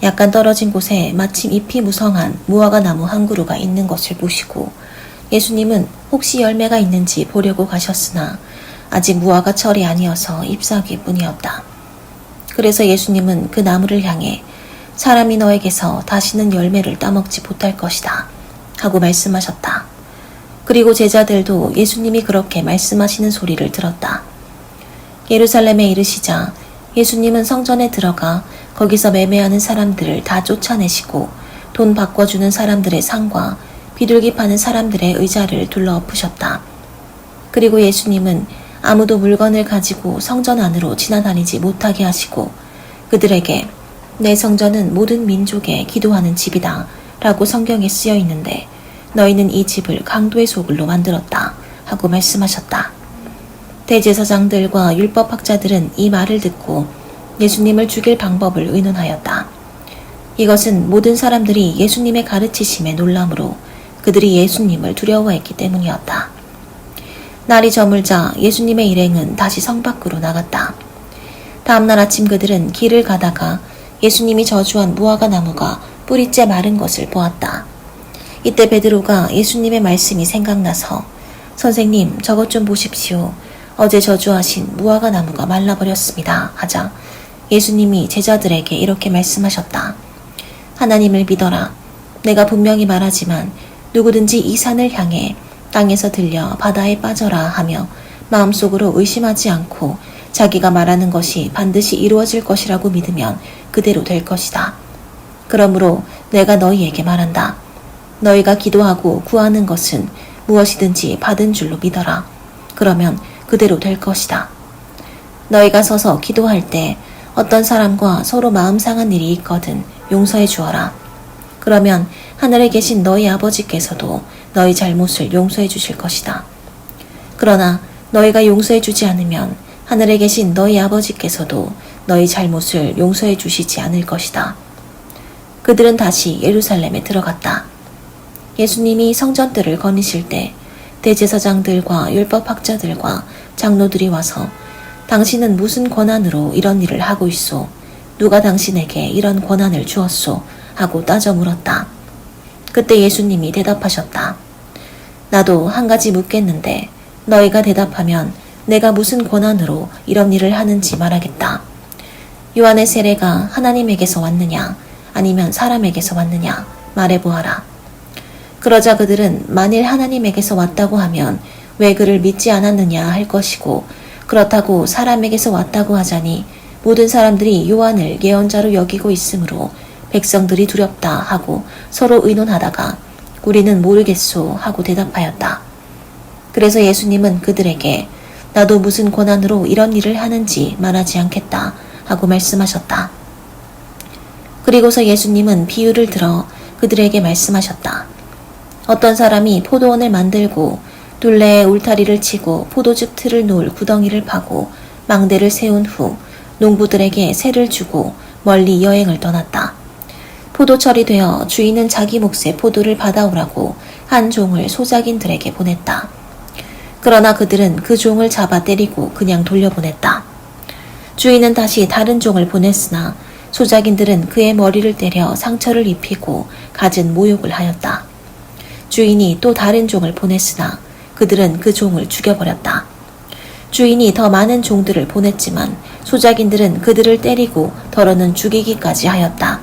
약간 떨어진 곳에 마침 잎이 무성한 무화과 나무 한 그루가 있는 것을 보시고 예수님은 혹시 열매가 있는지 보려고 가셨으나 아직 무화과 철이 아니어서 잎사귀뿐이었다. 그래서 예수님은 그 나무를 향해 사람이 너에게서 다시는 열매를 따먹지 못할 것이다 하고 말씀하셨다. 그리고 제자들도 예수님이 그렇게 말씀하시는 소리를 들었다. 예루살렘에 이르시자 예수님은 성전에 들어가 거기서 매매하는 사람들을 다 쫓아내시고 돈 바꿔주는 사람들의 상과 비둘기 파는 사람들의 의자를 둘러 엎으셨다. 그리고 예수님은 아무도 물건을 가지고 성전 안으로 지나다니지 못하게 하시고 그들에게 내 성전은 모든 민족에 기도하는 집이다 라고 성경에 쓰여 있는데 너희는 이 집을 강도의 소굴로 만들었다 하고 말씀하셨다. 대제사장들과 율법학자들은 이 말을 듣고 예수님을 죽일 방법을 의논하였다. 이것은 모든 사람들이 예수님의 가르치심에 놀람으로 그들이 예수님을 두려워했기 때문이었다. 날이 저물자 예수님의 일행은 다시 성 밖으로 나갔다. 다음날 아침 그들은 길을 가다가 예수님이 저주한 무화과 나무가 뿌리째 마른 것을 보았다. 이때 베드로가 예수님의 말씀이 생각나서 선생님, 저것 좀 보십시오. 어제 저주하신 무화과 나무가 말라버렸습니다. 하자 예수님이 제자들에게 이렇게 말씀하셨다. 하나님을 믿어라. 내가 분명히 말하지만 누구든지 이 산을 향해 땅에서 들려 바다에 빠져라 하며 마음속으로 의심하지 않고 자기가 말하는 것이 반드시 이루어질 것이라고 믿으면 그대로 될 것이다. 그러므로 내가 너희에게 말한다. 너희가 기도하고 구하는 것은 무엇이든지 받은 줄로 믿어라. 그러면 그대로 될 것이다. 너희가 서서 기도할 때 어떤 사람과 서로 마음 상한 일이 있거든 용서해 주어라. 그러면 하늘에 계신 너희 아버지께서도 너희 잘못을 용서해 주실 것이다. 그러나 너희가 용서해 주지 않으면 하늘에 계신 너희 아버지께서도 너희 잘못을 용서해 주시지 않을 것이다. 그들은 다시 예루살렘에 들어갔다. 예수님이 성전들을 거니실 때 대제사장들과 율법학자들과 장로들이 와서 당신은 무슨 권한으로 이런 일을 하고 있소? 누가 당신에게 이런 권한을 주었소? 하고 따져 물었다. 그때 예수님이 대답하셨다. 나도 한 가지 묻겠는데 너희가 대답하면 내가 무슨 권한으로 이런 일을 하는지 말하겠다. 요한의 세례가 하나님에게서 왔느냐 아니면 사람에게서 왔느냐 말해보아라. 그러자 그들은 만일 하나님에게서 왔다고 하면 왜 그를 믿지 않았느냐 할 것이고 그렇다고 사람에게서 왔다고 하자니 모든 사람들이 요한을 예언자로 여기고 있으므로 백성들이 두렵다 하고 서로 의논하다가 우리는 모르겠소 하고 대답하였다. 그래서 예수님은 그들에게 나도 무슨 권한으로 이런 일을 하는지 말하지 않겠다 하고 말씀하셨다. 그리고서 예수님은 비유를 들어 그들에게 말씀하셨다. 어떤 사람이 포도원을 만들고 둘레에 울타리를 치고 포도즙 틀을 놓을 구덩이를 파고 망대를 세운 후 농부들에게 세를 주고 멀리 여행을 떠났다. 포도철이 되어 주인은 자기 몫의 포도를 받아오라고 한 종을 소작인들에게 보냈다. 그러나 그들은 그 종을 잡아 때리고 그냥 돌려보냈다. 주인은 다시 다른 종을 보냈으나 소작인들은 그의 머리를 때려 상처를 입히고 갖은 모욕을 하였다. 주인이 또 다른 종을 보냈으나 그들은 그 종을 죽여버렸다. 주인이 더 많은 종들을 보냈지만 소작인들은 그들을 때리고 더러는 죽이기까지 하였다.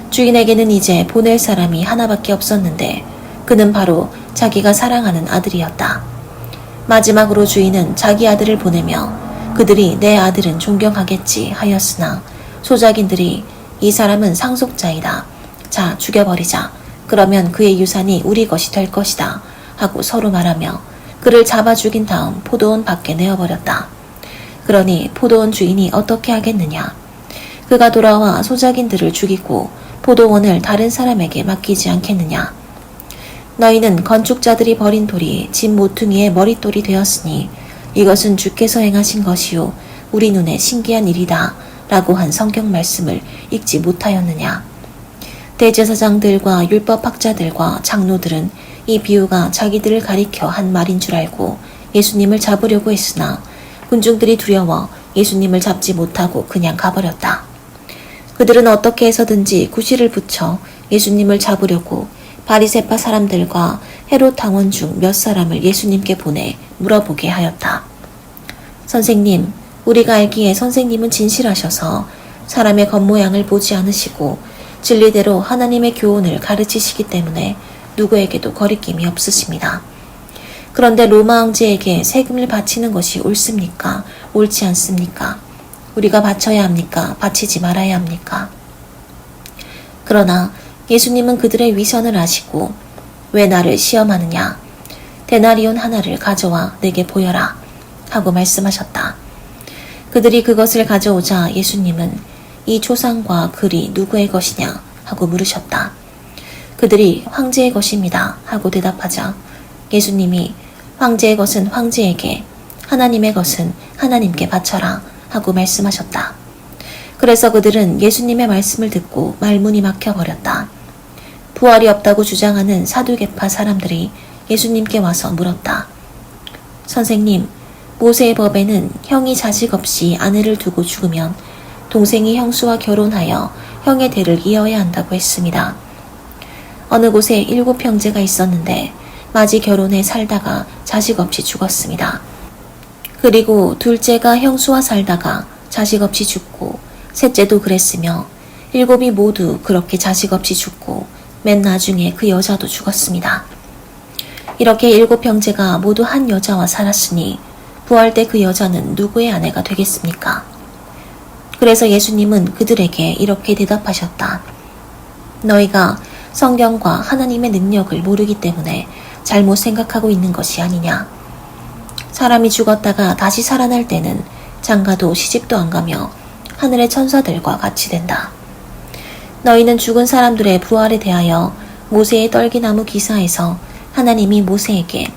주인에게는 이제 보낼 사람이 하나밖에 없었는데 그는 바로 자기가 사랑하는 아들이었다. 마지막으로 주인은 자기 아들을 보내며 그들이 내 아들은 존경하겠지 하였으나 소작인들이 이 사람은 상속자이다. 자, 죽여버리자. 그러면 그의 유산이 우리 것이 될 것이다. 하고 서로 말하며 그를 잡아 죽인 다음 포도원 밖에 내어버렸다. 그러니 포도원 주인이 어떻게 하겠느냐. 그가 돌아와 소작인들을 죽이고 포도원을 다른 사람에게 맡기지 않겠느냐. 너희는 건축자들이 버린 돌이 집 모퉁이의 머릿돌이 되었으니 이것은 주께서 행하신 것이요 우리 눈에 신기한 일이다 라고 한 성경 말씀을 읽지 못하였느냐. 대제사장들과 율법학자들과 장로들은 이 비유가 자기들을 가리켜 한 말인 줄 알고 예수님을 잡으려고 했으나 군중들이 두려워 예수님을 잡지 못하고 그냥 가버렸다. 그들은 어떻게 해서든지 구실을 붙여 예수님을 잡으려고 바리새파 사람들과 헤롯 당원 중 몇 사람을 예수님께 보내 물어보게 하였다. 선생님, 우리가 알기에 선생님은 진실하셔서 사람의 겉모양을 보지 않으시고 진리대로 하나님의 교훈을 가르치시기 때문에 누구에게도 거리낌이 없으십니다. 그런데 로마 황제에게 세금을 바치는 것이 옳습니까? 옳지 않습니까? 우리가 바쳐야 합니까? 바치지 말아야 합니까? 그러나 예수님은 그들의 위선을 아시고 왜 나를 시험하느냐? 데나리온 하나를 가져와 내게 보여라 하고 말씀하셨다. 그들이 그것을 가져오자 예수님은 이 초상과 글이 누구의 것이냐 하고 물으셨다. 그들이 황제의 것입니다 하고 대답하자 예수님이 황제의 것은 황제에게 하나님의 것은 하나님께 바쳐라 하고 말씀하셨다. 그래서 그들은 예수님의 말씀을 듣고 말문이 막혀버렸다. 부활이 없다고 주장하는 사두개파 사람들이 예수님께 와서 물었다. 선생님, 모세의 법에는 형이 자식 없이 아내를 두고 죽으면 동생이 형수와 결혼하여 형의 대를 이어야 한다고 했습니다. 어느 곳에 7형제가 있었는데 맞이 결혼해 살다가 자식 없이 죽었습니다. 그리고 둘째가 형수와 살다가 자식 없이 죽고 셋째도 그랬으며 7이 모두 그렇게 자식 없이 죽고 맨 나중에 그 여자도 죽었습니다. 이렇게 7형제가 모두 한 여자와 살았으니 부활 때 그 여자는 누구의 아내가 되겠습니까? 그래서 예수님은 그들에게 이렇게 대답하셨다. 너희가 성경과 하나님의 능력을 모르기 때문에 잘못 생각하고 있는 것이 아니냐. 사람이 죽었다가 다시 살아날 때는 장가도 시집도 안 가며 하늘의 천사들과 같이 된다. 너희는 죽은 사람들의 부활에 대하여 모세의 떨기나무 기사에서 하나님이 모세에게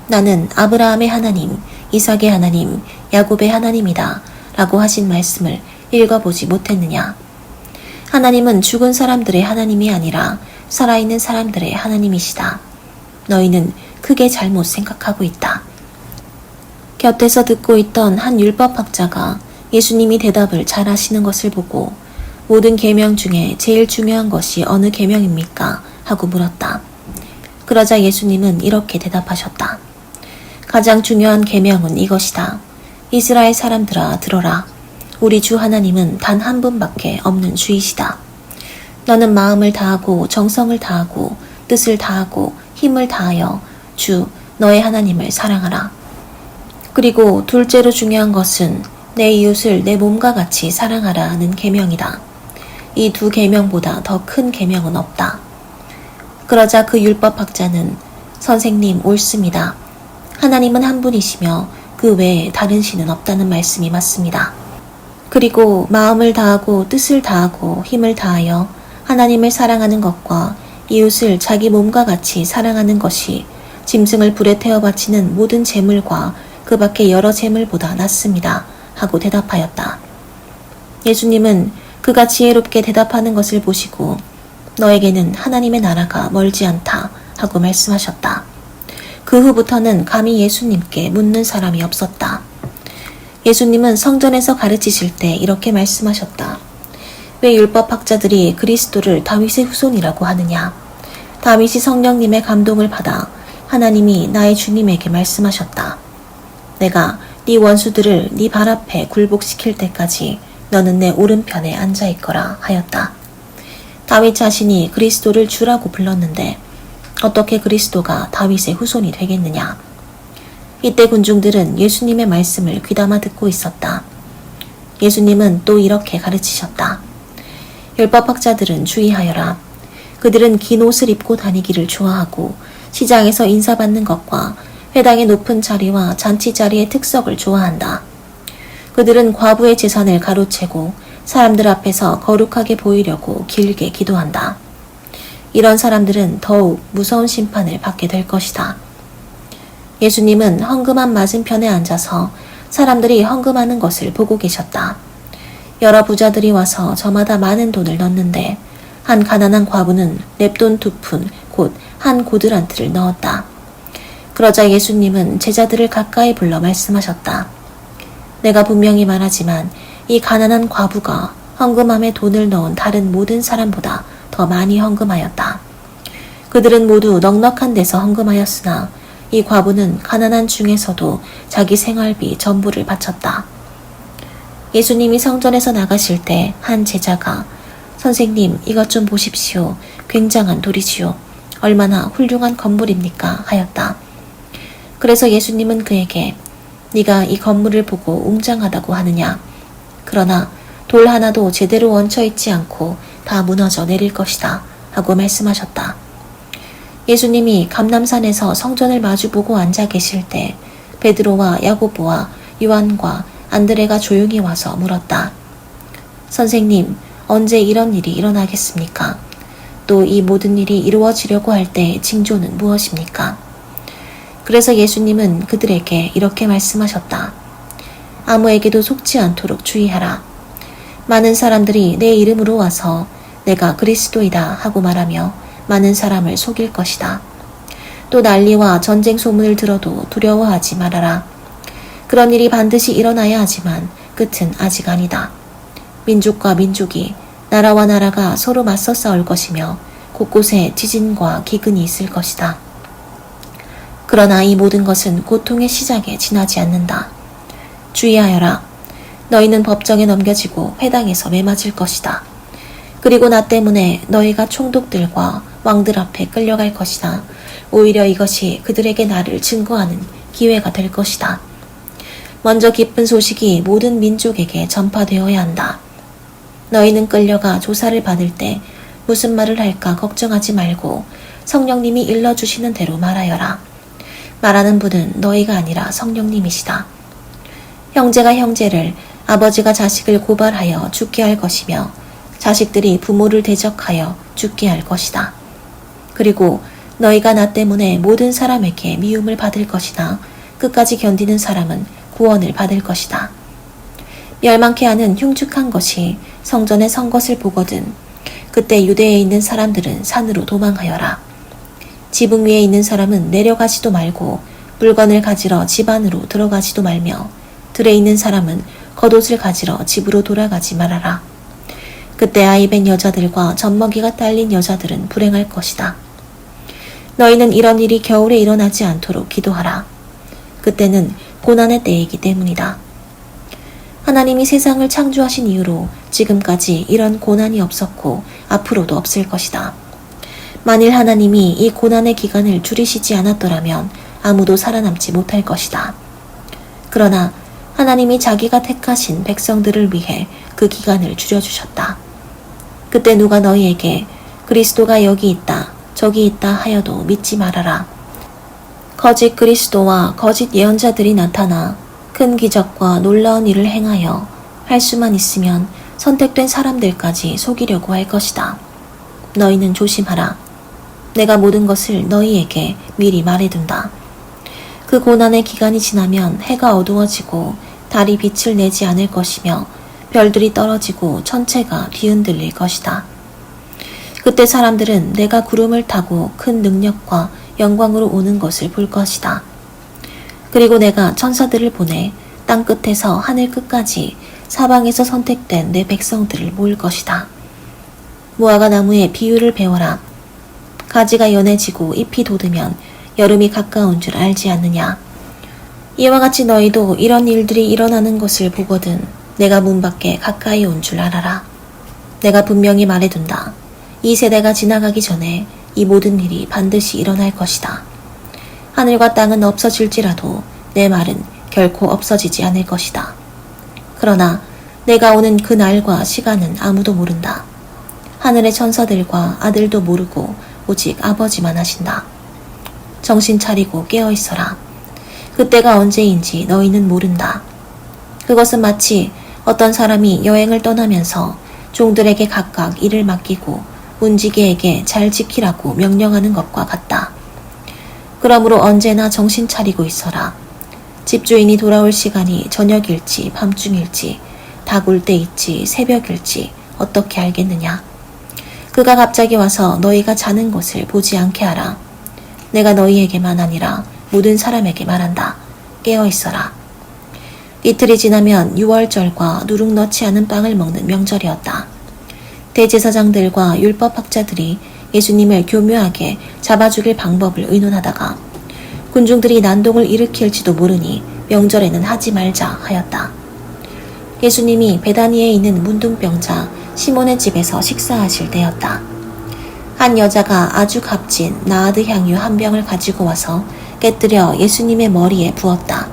나는 아브라함의 하나님, 이삭의 하나님, 야곱의 하나님이다 라고 하신 말씀을 읽어보지 못했느냐. 하나님은 죽은 사람들의 하나님이 아니라 살아있는 사람들의 하나님이시다. 너희는 크게 잘못 생각하고 있다. 곁에서 듣고 있던 한 율법학자가 예수님이 대답을 잘 하시는 것을 보고 모든 계명 중에 제일 중요한 것이 어느 계명입니까? 하고 물었다. 그러자 예수님은 이렇게 대답하셨다. 가장 중요한 계명은 이것이다. 이스라엘 사람들아 들어라. 우리 주 하나님은 단 한 분밖에 없는 주이시다. 너는 마음을 다하고 정성을 다하고 뜻을 다하고 힘을 다하여 주 너의 하나님을 사랑하라. 그리고 둘째로 중요한 것은 내 이웃을 내 몸과 같이 사랑하라 하는 계명이다. 이 두 계명보다 더 큰 계명은 없다. 그러자 그 율법학자는 선생님 옳습니다. 하나님은 한 분이시며 그 외에 다른 신은 없다는 말씀이 맞습니다. 그리고 마음을 다하고 뜻을 다하고 힘을 다하여 하나님을 사랑하는 것과 이웃을 자기 몸과 같이 사랑하는 것이 짐승을 불에 태워 바치는 모든 제물과 그 밖의 여러 제물보다 낫습니다. 하고 대답하였다. 예수님은 그가 지혜롭게 대답하는 것을 보시고 너에게는 하나님의 나라가 멀지 않다 하고 말씀하셨다. 그 후부터는 감히 예수님께 묻는 사람이 없었다. 예수님은 성전에서 가르치실 때 이렇게 말씀하셨다. 왜 율법학자들이 그리스도를 다윗의 후손이라고 하느냐? 다윗이 성령님의 감동을 받아 하나님이 나의 주님에게 말씀하셨다. 내가 네 원수들을 네 발 앞에 굴복시킬 때까지 너는 내 오른편에 앉아있거라 하였다. 다윗 자신이 그리스도를 주라고 불렀는데 어떻게 그리스도가 다윗의 후손이 되겠느냐. 이때 군중들은 예수님의 말씀을 귀담아 듣고 있었다. 예수님은 또 이렇게 가르치셨다. 율법학자들은 주의하여라. 그들은 긴 옷을 입고 다니기를 좋아하고 시장에서 인사받는 것과 회당의 높은 자리와 잔치 자리의 특석을 좋아한다. 그들은 과부의 재산을 가로채고 사람들 앞에서 거룩하게 보이려고 길게 기도한다. 이런 사람들은 더욱 무서운 심판을 받게 될 것이다. 예수님은 헌금함 맞은편에 앉아서 사람들이 헌금하는 것을 보고 계셨다. 여러 부자들이 와서 저마다 많은 돈을 넣는데 한 가난한 과부는 냅돈 2푼 곧 한 고드란트를 넣었다. 그러자 예수님은 제자들을 가까이 불러 말씀하셨다. 내가 분명히 말하지만 이 가난한 과부가 헌금함에 돈을 넣은 다른 모든 사람보다 더 많이 헌금하였다. 그들은 모두 넉넉한 데서 헌금하였으나 이 과부는 가난한 중에서도 자기 생활비 전부를 바쳤다. 예수님이 성전에서 나가실 때 한 제자가 선생님 이것 좀 보십시오. 굉장한 돌이지요. 얼마나 훌륭한 건물입니까? 하였다. 그래서 예수님은 그에게 네가 이 건물을 보고 웅장하다고 하느냐? 그러나 돌 하나도 제대로 얹혀 있지 않고 다 무너져 내릴 것이다 하고 말씀하셨다. 예수님이 감람산에서 성전을 마주보고 앉아 계실 때 베드로와 야고보와 요한과 안드레가 조용히 와서 물었다. 선생님, 언제 이런 일이 일어나겠습니까? 또 이 모든 일이 이루어지려고 할 때 징조는 무엇입니까? 그래서 예수님은 그들에게 이렇게 말씀하셨다. 아무에게도 속지 않도록 주의하라. 많은 사람들이 내 이름으로 와서 내가 그리스도이다 하고 말하며 많은 사람을 속일 것이다. 또 난리와 전쟁 소문을 들어도 두려워하지 말아라. 그런 일이 반드시 일어나야 하지만 끝은 아직 아니다. 민족과 민족이 나라와 나라가 서로 맞서 싸울 것이며 곳곳에 지진과 기근이 있을 것이다. 그러나 이 모든 것은 고통의 시작에 지나지 않는다. 주의하여라. 너희는 법정에 넘겨지고 회당에서 매맞을 것이다. 그리고 나 때문에 너희가 총독들과 왕들 앞에 끌려갈 것이다. 오히려 이것이 그들에게 나를 증거하는 기회가 될 것이다. 먼저 기쁜 소식이 모든 민족에게 전파되어야 한다. 너희는 끌려가 조사를 받을 때 무슨 말을 할까 걱정하지 말고 성령님이 일러주시는 대로 말하여라. 말하는 분은 너희가 아니라 성령님이시다. 형제가 형제를, 아버지가 자식을 고발하여 죽게 할 것이며 자식들이 부모를 대적하여 죽게 할 것이다. 그리고 너희가 나 때문에 모든 사람에게 미움을 받을 것이다. 끝까지 견디는 사람은 구원을 받을 것이다. 멸망케 하는 흉측한 것이 성전에 선 것을 보거든 그때 유대에 있는 사람들은 산으로 도망하여라. 지붕 위에 있는 사람은 내려가지도 말고 물건을 가지러 집 안으로 들어가지도 말며 들에 있는 사람은 겉옷을 가지러 집으로 돌아가지 말아라. 그때 아이벤 여자들과 젖먹이가 딸린 여자들은 불행할 것이다. 너희는 이런 일이 겨울에 일어나지 않도록 기도하라. 그때는 고난의 때이기 때문이다. 하나님이 세상을 창조하신 이후로 지금까지 이런 고난이 없었고 앞으로도 없을 것이다. 만일 하나님이 이 고난의 기간을 줄이시지 않았더라면 아무도 살아남지 못할 것이다. 그러나 하나님이 자기가 택하신 백성들을 위해 그 기간을 줄여주셨다. 그때 누가 너희에게 그리스도가 여기 있다, 저기 있다 하여도 믿지 말아라. 거짓 그리스도와 거짓 예언자들이 나타나 큰 기적과 놀라운 일을 행하여 할 수만 있으면 선택된 사람들까지 속이려고 할 것이다. 너희는 조심하라. 내가 모든 것을 너희에게 미리 말해둔다. 그 고난의 기간이 지나면 해가 어두워지고 달이 빛을 내지 않을 것이며 별들이 떨어지고 천체가 뒤흔들릴 것이다. 그때 사람들은 내가 구름을 타고 큰 능력과 영광으로 오는 것을 볼 것이다. 그리고 내가 천사들을 보내 땅 끝에서 하늘 끝까지 사방에서 선택된 내 백성들을 모을 것이다. 무화과 나무의 비유를 배워라. 가지가 연해지고 잎이 돋으면 여름이 가까운 줄 알지 않느냐. 이와 같이 너희도 이런 일들이 일어나는 것을 보거든 내가 문 밖에 가까이 온 줄 알아라. 내가 분명히 말해둔다. 이 세대가 지나가기 전에 이 모든 일이 반드시 일어날 것이다. 하늘과 땅은 없어질지라도 내 말은 결코 없어지지 않을 것이다. 그러나 내가 오는 그 날과 시간은 아무도 모른다. 하늘의 천사들과 아들도 모르고 오직 아버지만 하신다. 정신 차리고 깨어 있어라. 그때가 언제인지 너희는 모른다. 그것은 마치 어떤 사람이 여행을 떠나면서 종들에게 각각 일을 맡기고 문지기에게 잘 지키라고 명령하는 것과 같다. 그러므로 언제나 정신 차리고 있어라. 집주인이 돌아올 시간이 저녁일지 밤중일지 닭 울 때일지 새벽일지 어떻게 알겠느냐. 그가 갑자기 와서 너희가 자는 곳을 보지 않게 하라. 내가 너희에게만 아니라 모든 사람에게 말한다. 깨어 있어라. 이틀이 지나면 유월절과 누룩 넣지 않은 빵을 먹는 명절이었다. 대제사장들과 율법학자들이 예수님을 교묘하게 잡아 죽일 방법을 의논하다가 군중들이 난동을 일으킬지도 모르니 명절에는 하지 말자 하였다. 예수님이 베다니에 있는 문둥병자 시몬의 집에서 식사하실 때였다. 한 여자가 아주 값진 나아드 향유 한 병을 가지고 와서 깨뜨려 예수님의 머리에 부었다.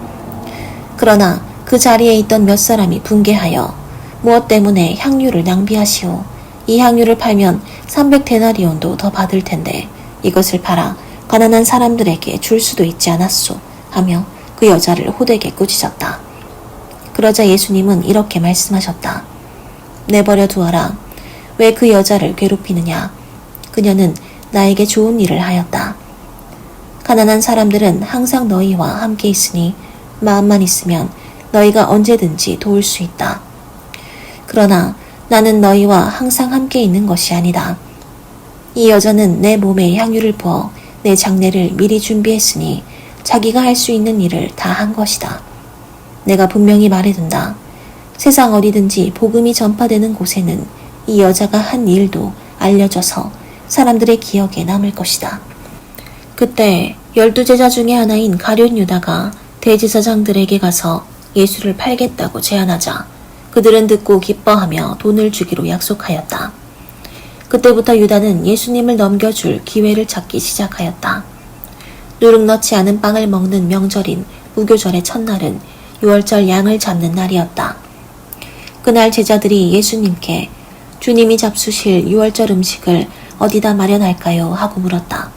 그러나 그 자리에 있던 몇 사람이 분개하여 무엇 때문에 향유를 낭비하시오. 이 향유를 팔면 300데나리온도 더 받을 텐데 이것을 팔아 가난한 사람들에게 줄 수도 있지 않았소 하며 그 여자를 호되게 꾸짖었다. 그러자 예수님은 이렇게 말씀하셨다. 내버려 두어라. 왜 그 여자를 괴롭히느냐. 그녀는 나에게 좋은 일을 하였다. 가난한 사람들은 항상 너희와 함께 있으니 마음만 있으면 너희가 언제든지 도울 수 있다. 그러나 나는 너희와 항상 함께 있는 것이 아니다. 이 여자는 내 몸에 향유를 부어 내 장례를 미리 준비했으니 자기가 할 수 있는 일을 다 한 것이다. 내가 분명히 말해둔다. 세상 어디든지 복음이 전파되는 곳에는 이 여자가 한 일도 알려져서 사람들의 기억에 남을 것이다. 그때 12제자 중에 하나인 가룟 유다가 대제사장들에게 가서 예수를 팔겠다고 제안하자 그들은 듣고 기뻐하며 돈을 주기로 약속하였다. 그때부터 유다는 예수님을 넘겨줄 기회를 찾기 시작하였다. 누룩 넣지 않은 빵을 먹는 명절인 무교절의 첫날은 유월절 양을 잡는 날이었다. 그날 제자들이 예수님께 주님이 잡수실 유월절 음식을 어디다 마련할까요? 하고 물었다.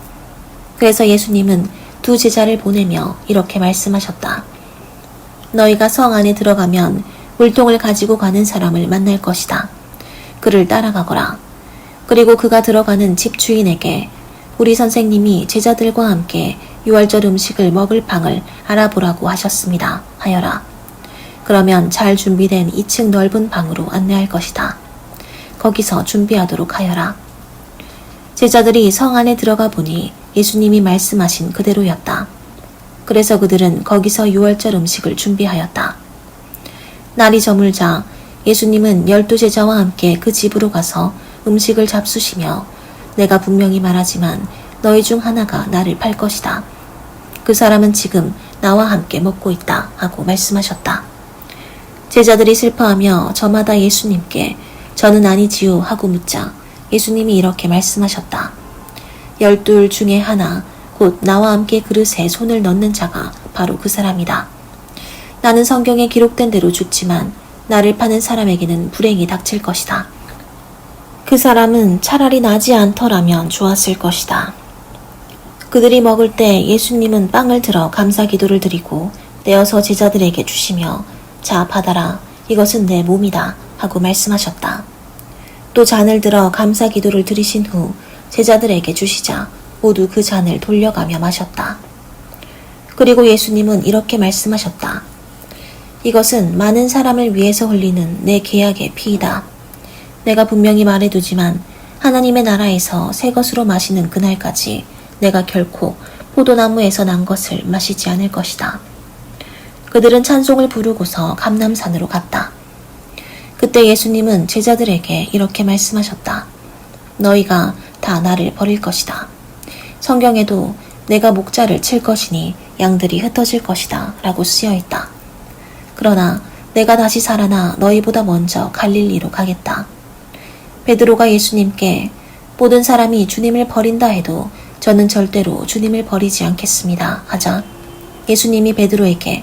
그래서 예수님은 두 제자를 보내며 이렇게 말씀하셨다. 너희가 성 안에 들어가면 물통을 가지고 가는 사람을 만날 것이다. 그를 따라가거라. 그리고 그가 들어가는 집 주인에게 우리 선생님이 제자들과 함께 유월절 음식을 먹을 방을 알아보라고 하셨습니다. 하여라. 그러면 잘 준비된 2층 넓은 방으로 안내할 것이다. 거기서 준비하도록 하여라. 제자들이 성 안에 들어가 보니 예수님이 말씀하신 그대로였다. 그래서 그들은 거기서 유월절 음식을 준비하였다. 날이 저물자 예수님은 12제자와 함께 그 집으로 가서 음식을 잡수시며 내가 분명히 말하지만 너희 중 하나가 나를 팔 것이다. 그 사람은 지금 나와 함께 먹고 있다 하고 말씀하셨다. 제자들이 슬퍼하며 저마다 예수님께 저는 아니지요 하고 묻자 예수님이 이렇게 말씀하셨다. 12 중에 하나 곧 나와 함께 그릇에 손을 넣는 자가 바로 그 사람이다. 나는 성경에 기록된 대로 죽지만 나를 파는 사람에게는 불행이 닥칠 것이다. 그 사람은 차라리 나지 않더라면 좋았을 것이다. 그들이 먹을 때 예수님은 빵을 들어 감사 기도를 드리고 떼어서 제자들에게 주시며 자 받아라 이것은 내 몸이다 하고 말씀하셨다. 또 잔을 들어 감사 기도를 드리신 후 제자들에게 주시자 모두 그 잔을 돌려가며 마셨다. 그리고 예수님은 이렇게 말씀하셨다. 이것은 많은 사람을 위해서 흘리는 내 계약의 피이다. 내가 분명히 말해두지만 하나님의 나라에서 새 것으로 마시는 그날까지 내가 결코 포도나무에서 난 것을 마시지 않을 것이다. 그들은 찬송을 부르고서 감람산으로 갔다. 그때 예수님은 제자들에게 이렇게 말씀하셨다. 너희가 다 나를 버릴 것이다. 성경에도 내가 목자를 칠 것이니 양들이 흩어질 것이다 라고 쓰여있다. 그러나 내가 다시 살아나 너희보다 먼저 갈릴리로 가겠다. 베드로가 예수님께 모든 사람이 주님을 버린다 해도 저는 절대로 주님을 버리지 않겠습니다 하자 예수님이 베드로에게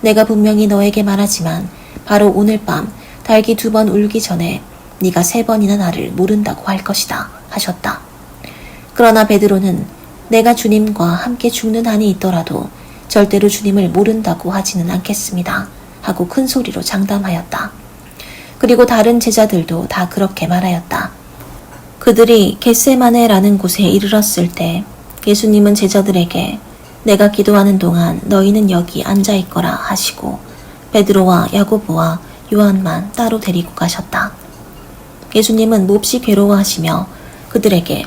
내가 분명히 너에게 말하지만 바로 오늘 밤 닭이 2번 울기 전에 네가 3번이나 나를 모른다고 할 것이다 하셨다. 그러나 베드로는 내가 주님과 함께 죽는 한이 있더라도 절대로 주님을 모른다고 하지는 않겠습니다 하고 큰 소리로 장담하였다. 그리고 다른 제자들도 다 그렇게 말하였다. 그들이 겟세마네라는 곳에 이르렀을 때 예수님은 제자들에게 내가 기도하는 동안 너희는 여기 앉아 있거라 하시고 베드로와 야고보와 요한만 따로 데리고 가셨다. 예수님은 몹시 괴로워하시며 그들에게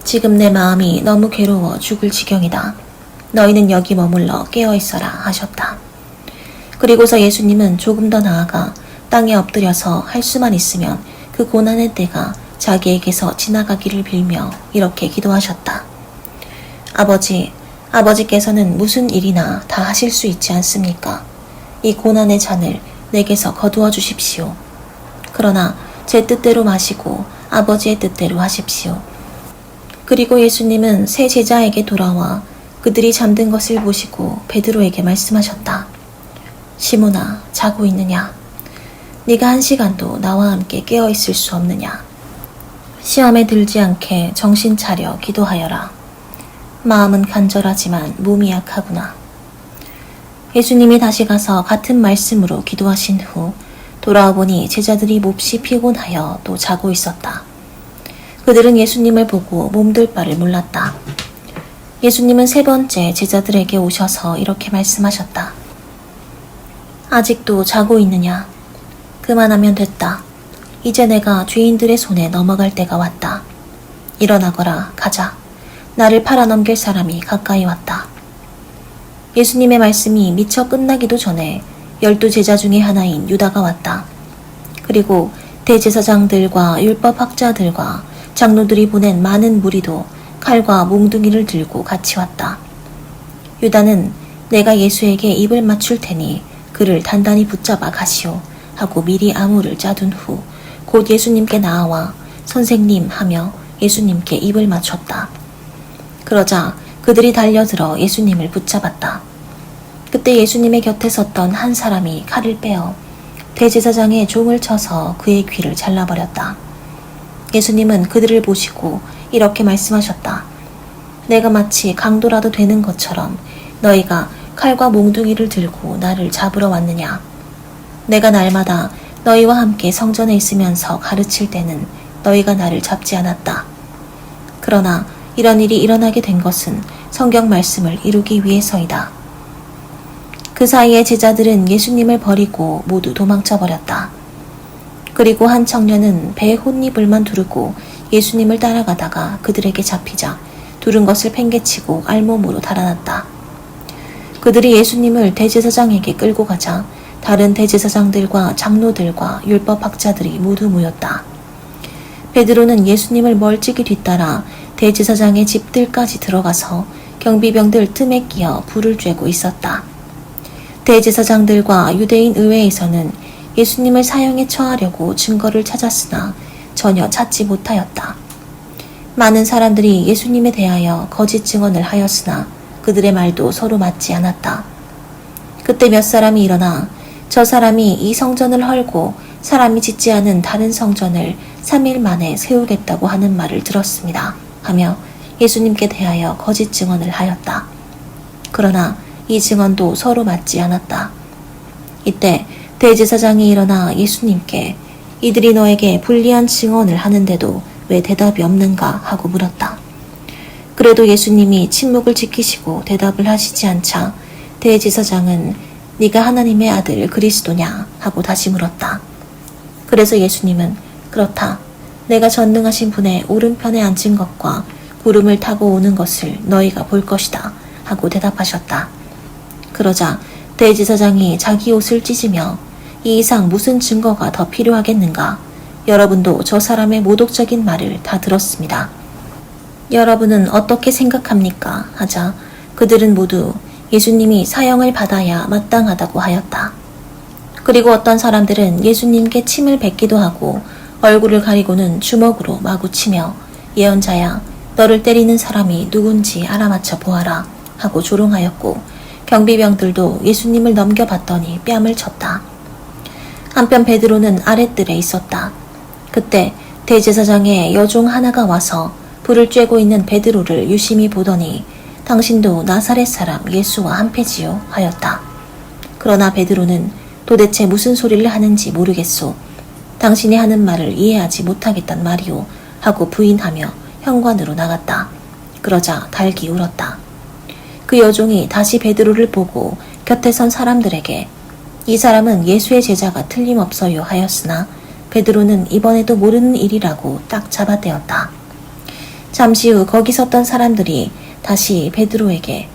지금 내 마음이 너무 괴로워 죽을 지경이다. 너희는 여기 머물러 깨어있어라 하셨다. 그리고서 예수님은 조금 더 나아가 땅에 엎드려서 할 수만 있으면 그 고난의 때가 자기에게서 지나가기를 빌며 이렇게 기도하셨다. 아버지께서는 무슨 일이나 다 하실 수 있지 않습니까? 이 고난의 잔을 내게서 거두어 주십시오. 그러나 제 뜻대로 마시고 아버지의 뜻대로 하십시오. 그리고 예수님은 세 제자에게 돌아와 그들이 잠든 것을 보시고 베드로에게 말씀하셨다. 시몬아, 자고 있느냐? 네가 1시간도 나와 함께 깨어있을 수 없느냐? 시험에 들지 않게 정신 차려 기도하여라. 마음은 간절하지만 몸이 약하구나. 예수님이 다시 가서 같은 말씀으로 기도하신 후 돌아와 보니 제자들이 몹시 피곤하여 또 자고 있었다. 그들은 예수님을 보고 몸둘 바를 몰랐다. 예수님은 3번째 제자들에게 오셔서 이렇게 말씀하셨다. 아직도 자고 있느냐? 그만하면 됐다. 이제 내가 죄인들의 손에 넘어갈 때가 왔다. 일어나거라, 가자. 나를 팔아넘길 사람이 가까이 왔다. 예수님의 말씀이 미처 끝나기도 전에 12제자 중에 하나인 유다가 왔다. 그리고 대제사장들과 율법학자들과 장로들이 보낸 많은 무리도 칼과 몽둥이를 들고 같이 왔다. 유다는 내가 예수에게 입을 맞출 테니 그를 단단히 붙잡아 가시오 하고 미리 암호를 짜둔 후 곧 예수님께 나아와 선생님 하며 예수님께 입을 맞췄다. 그러자 그들이 달려들어 예수님을 붙잡았다. 그때 예수님의 곁에 섰던 한 사람이 칼을 빼어 대제사장의 종을 쳐서 그의 귀를 잘라버렸다. 예수님은 그들을 보시고 이렇게 말씀하셨다. 내가 마치 강도라도 되는 것처럼 너희가 칼과 몽둥이를 들고 나를 잡으러 왔느냐. 내가 날마다 너희와 함께 성전에 있으면서 가르칠 때는 너희가 나를 잡지 않았다. 그러나 이런 일이 일어나게 된 것은 성경 말씀을 이루기 위해서이다. 그 사이에 제자들은 예수님을 버리고 모두 도망쳐 버렸다. 그리고 한 청년은 배에 혼잎을만 두르고 예수님을 따라가다가 그들에게 잡히자 두른 것을 팽개치고 알몸으로 달아났다. 그들이 예수님을 대제사장에게 끌고 가자 다른 대제사장들과 장로들과 율법학자들이 모두 모였다. 베드로는 예수님을 멀찍이 뒤따라 대제사장의 집들까지 들어가서 경비병들 틈에 끼어 불을 쬐고 있었다. 대제사장들과 유대인 의회에서는 예수님을 사형에 처하려고 증거를 찾았으나 전혀 찾지 못하였다. 많은 사람들이 예수님에 대하여 거짓 증언을 하였으나 그들의 말도 서로 맞지 않았다. 그때 몇 사람이 일어나 저 사람이 이 성전을 헐고 사람이 짓지 않은 다른 성전을 3일 만에 세우겠다고 하는 말을 들었습니다. 하며 예수님께 대하여 거짓 증언을 하였다. 그러나 이 증언도 서로 맞지 않았다. 이때 대제사장이 일어나 예수님께 이들이 너에게 불리한 증언을 하는데도 왜 대답이 없는가 하고 물었다. 그래도 예수님이 침묵을 지키시고 대답을 하시지 않자 대제사장은 네가 하나님의 아들 그리스도냐 하고 다시 물었다. 그래서 예수님은 그렇다. 내가 전능하신 분의 오른편에 앉은 것과 구름을 타고 오는 것을 너희가 볼 것이다 하고 대답하셨다. 그러자 대제사장이 자기 옷을 찢으며 이 이상 무슨 증거가 더 필요하겠는가? 여러분도 저 사람의 모독적인 말을 다 들었습니다. 여러분은 어떻게 생각합니까? 하자 그들은 모두 예수님이 사형을 받아야 마땅하다고 하였다. 그리고 어떤 사람들은 예수님께 침을 뱉기도 하고 얼굴을 가리고는 주먹으로 마구 치며 예언자야 너를 때리는 사람이 누군지 알아맞혀 보아라 하고 조롱하였고 경비병들도 예수님을 넘겨봤더니 뺨을 쳤다. 한편 베드로는 아랫뜰에 있었다. 그때 대제사장의 여종 하나가 와서 불을 쬐고 있는 베드로를 유심히 보더니 당신도 나사렛 사람 예수와 한패지요 하였다. 그러나 베드로는 도대체 무슨 소리를 하는지 모르겠소. 당신이 하는 말을 이해하지 못하겠단 말이오 하고 부인하며 현관으로 나갔다. 그러자 달기 울었다. 그 여종이 다시 베드로를 보고 곁에 선 사람들에게 이 사람은 예수의 제자가 틀림없어요 하였으나 베드로는 이번에도 모르는 일이라고 딱 잡아떼었다. 잠시 후 거기 섰던 사람들이 다시 베드로에게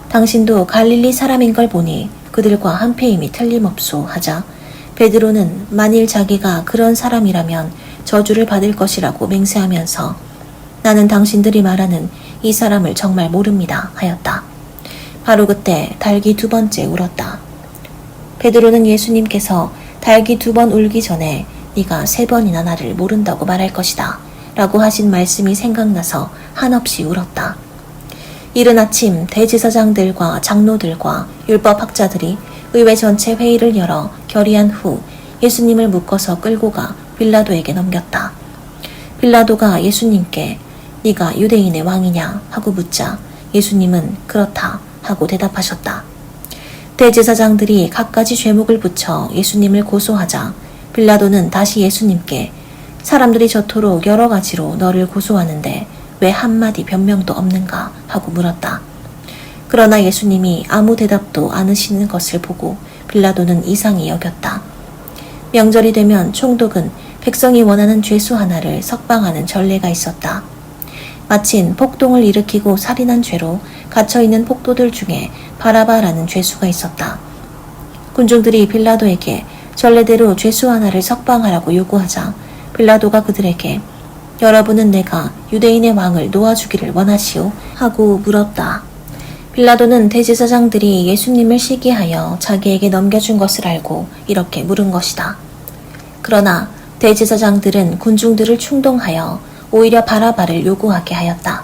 당신도 갈릴리 사람인 걸 보니 그들과 한패임이 틀림없소 하자 베드로는 만일 자기가 그런 사람이라면 저주를 받을 것이라고 맹세하면서 나는 당신들이 말하는 이 사람을 정말 모릅니다 하였다. 바로 그때 닭이 2번째 울었다. 베드로는 예수님께서 닭이 2번 울기 전에 네가 3번이나 나를 모른다고 말할 것이다 라고 하신 말씀이 생각나서 한없이 울었다. 이른 아침 대제사장들과 장로들과 율법학자들이 의회 전체 회의를 열어 결의한 후 예수님을 묶어서 끌고 가 빌라도에게 넘겼다. 빌라도가 예수님께 네가 유대인의 왕이냐 하고 묻자 예수님은 그렇다 하고 대답하셨다. 대제사장들이 갖가지 죄목을 붙여 예수님을 고소하자 빌라도는 다시 예수님께 사람들이 저토록 여러 가지로 너를 고소하는데 왜 한마디 변명도 없는가 하고 물었다. 그러나 예수님이 아무 대답도 않으시는 것을 보고 빌라도는 이상히 여겼다. 명절이 되면 총독은 백성이 원하는 죄수 하나를 석방하는 전례가 있었다. 마침 폭동을 일으키고 살인한 죄로 갇혀있는 폭도들 중에 바라바라는 죄수가 있었다. 군중들이 빌라도에게 전례대로 죄수 하나를 석방하라고 요구하자 빌라도가 그들에게 여러분은 내가 유대인의 왕을 놓아주기를 원하시오? 하고 물었다. 빌라도는 대제사장들이 예수님을 시기하여 자기에게 넘겨준 것을 알고 이렇게 물은 것이다. 그러나 대제사장들은 군중들을 충동하여 오히려 바라바를 요구하게 하였다.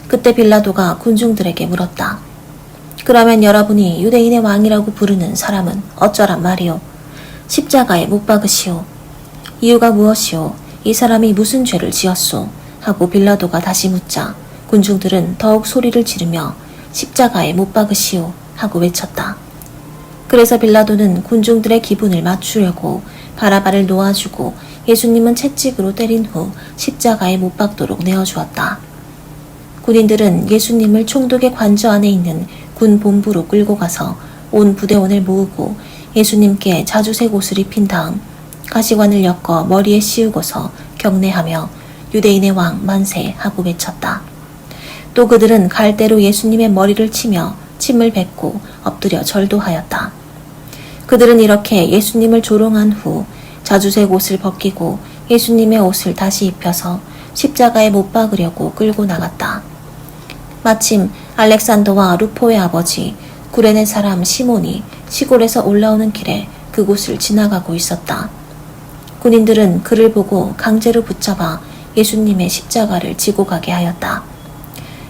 그때 빌라도가 군중들에게 물었다. 그러면 여러분이 유대인의 왕이라고 부르는 사람은 어쩌란 말이오? 십자가에 못 박으시오. 이유가 무엇이오? 이 사람이 무슨 죄를 지었소? 하고 빌라도가 다시 묻자 군중들은 더욱 소리를 지르며 십자가에 못 박으시오 하고 외쳤다. 그래서 빌라도는 군중들의 기분을 맞추려고 바라바를 놓아주고 예수님은 채찍으로 때린 후 십자가에 못 박도록 내어주었다. 군인들은 예수님을 총독의 관저 안에 있는 군 본부로 끌고 가서 온 부대원을 모으고 예수님께 자주색 옷을 입힌 다음 가시관을 엮어 머리에 씌우고서 경례하며 유대인의 왕 만세 하고 외쳤다. 또 그들은 갈대로 예수님의 머리를 치며 침을 뱉고 엎드려 절도하였다. 그들은 이렇게 예수님을 조롱한 후 자주색 옷을 벗기고 예수님의 옷을 다시 입혀서 십자가에 못 박으려고 끌고 나갔다. 마침 알렉산더와 루포의 아버지 구레네 사람 시몬이 시골에서 올라오는 길에 그곳을 지나가고 있었다. 군인들은 그를 보고 강제로 붙잡아 예수님의 십자가를 지고 가게 하였다.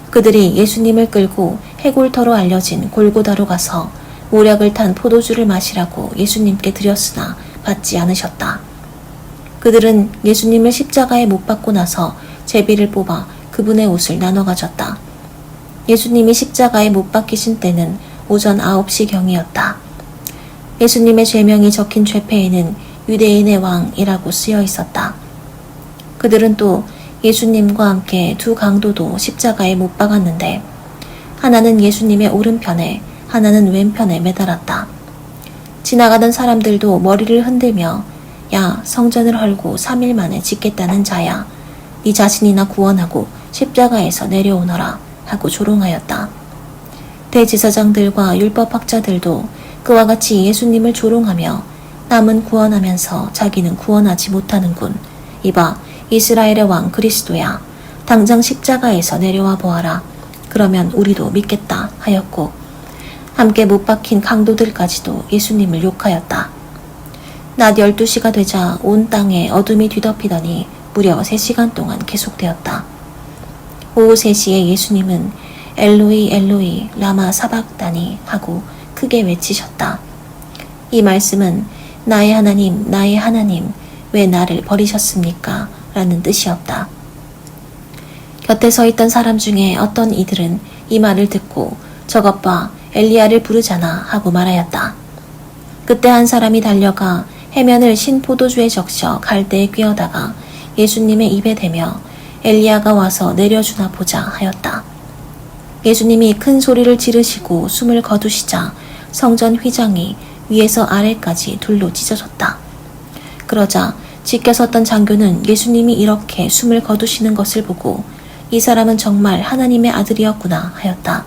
그들이 예수님을 끌고 해골터로 알려진 골고다로 가서 모략을 탄 포도주를 마시라고 예수님께 드렸으나 받지 않으셨다. 그들은 예수님을 십자가에 못 박고 나서 제비를 뽑아 그분의 옷을 나눠 가졌다. 예수님이 십자가에 못 박히신 때는 오전 9시경이었다. 예수님의 죄명이 적힌 죄패에는 유대인의 왕이라고 쓰여 있었다. 그들은 또 예수님과 함께 두 강도도 십자가에 못 박았는데 하나는 예수님의 오른편에 하나는 왼편에 매달았다. 지나가던 사람들도 머리를 흔들며 야 성전을 헐고 3일 만에 짓겠다는 자야 네 자신이나 구원하고 십자가에서 내려오너라 하고 조롱하였다. 대제사장들과 율법학자들도 그와 같이 예수님을 조롱하며 남은 구원하면서 자기는 구원하지 못하는군. 이봐 이스라엘의 왕 그리스도야 당장 십자가에서 내려와 보아라. 그러면 우리도 믿겠다 하였고 함께 못 박힌 강도들까지도 예수님을 욕하였다. 낮 12시가 되자 온 땅에 어둠이 뒤덮이더니 무려 3시간 동안 계속되었다. 오후 3시에 예수님은 엘로이 엘로이 라마 사박다니 하고 크게 외치셨다. 이 말씀은 나의 하나님 왜 나를 버리셨습니까? 라는 뜻이었다. 곁에 서 있던 사람 중에 어떤 이들은 이 말을 듣고 저것 봐 엘리야를 부르잖아 하고 말하였다. 그때 한 사람이 달려가 해면을 신 포도주에 적셔 갈대에 꿰어다가 예수님의 입에 대며 엘리야가 와서 내려주나 보자 하였다. 예수님이 큰 소리를 지르시고 숨을 거두시자 성전 휘장이 위에서 아래까지 둘로 찢어졌다. 그러자 지켜섰던 장교는 예수님이 이렇게 숨을 거두시는 것을 보고 이 사람은 정말 하나님의 아들이었구나 하였다.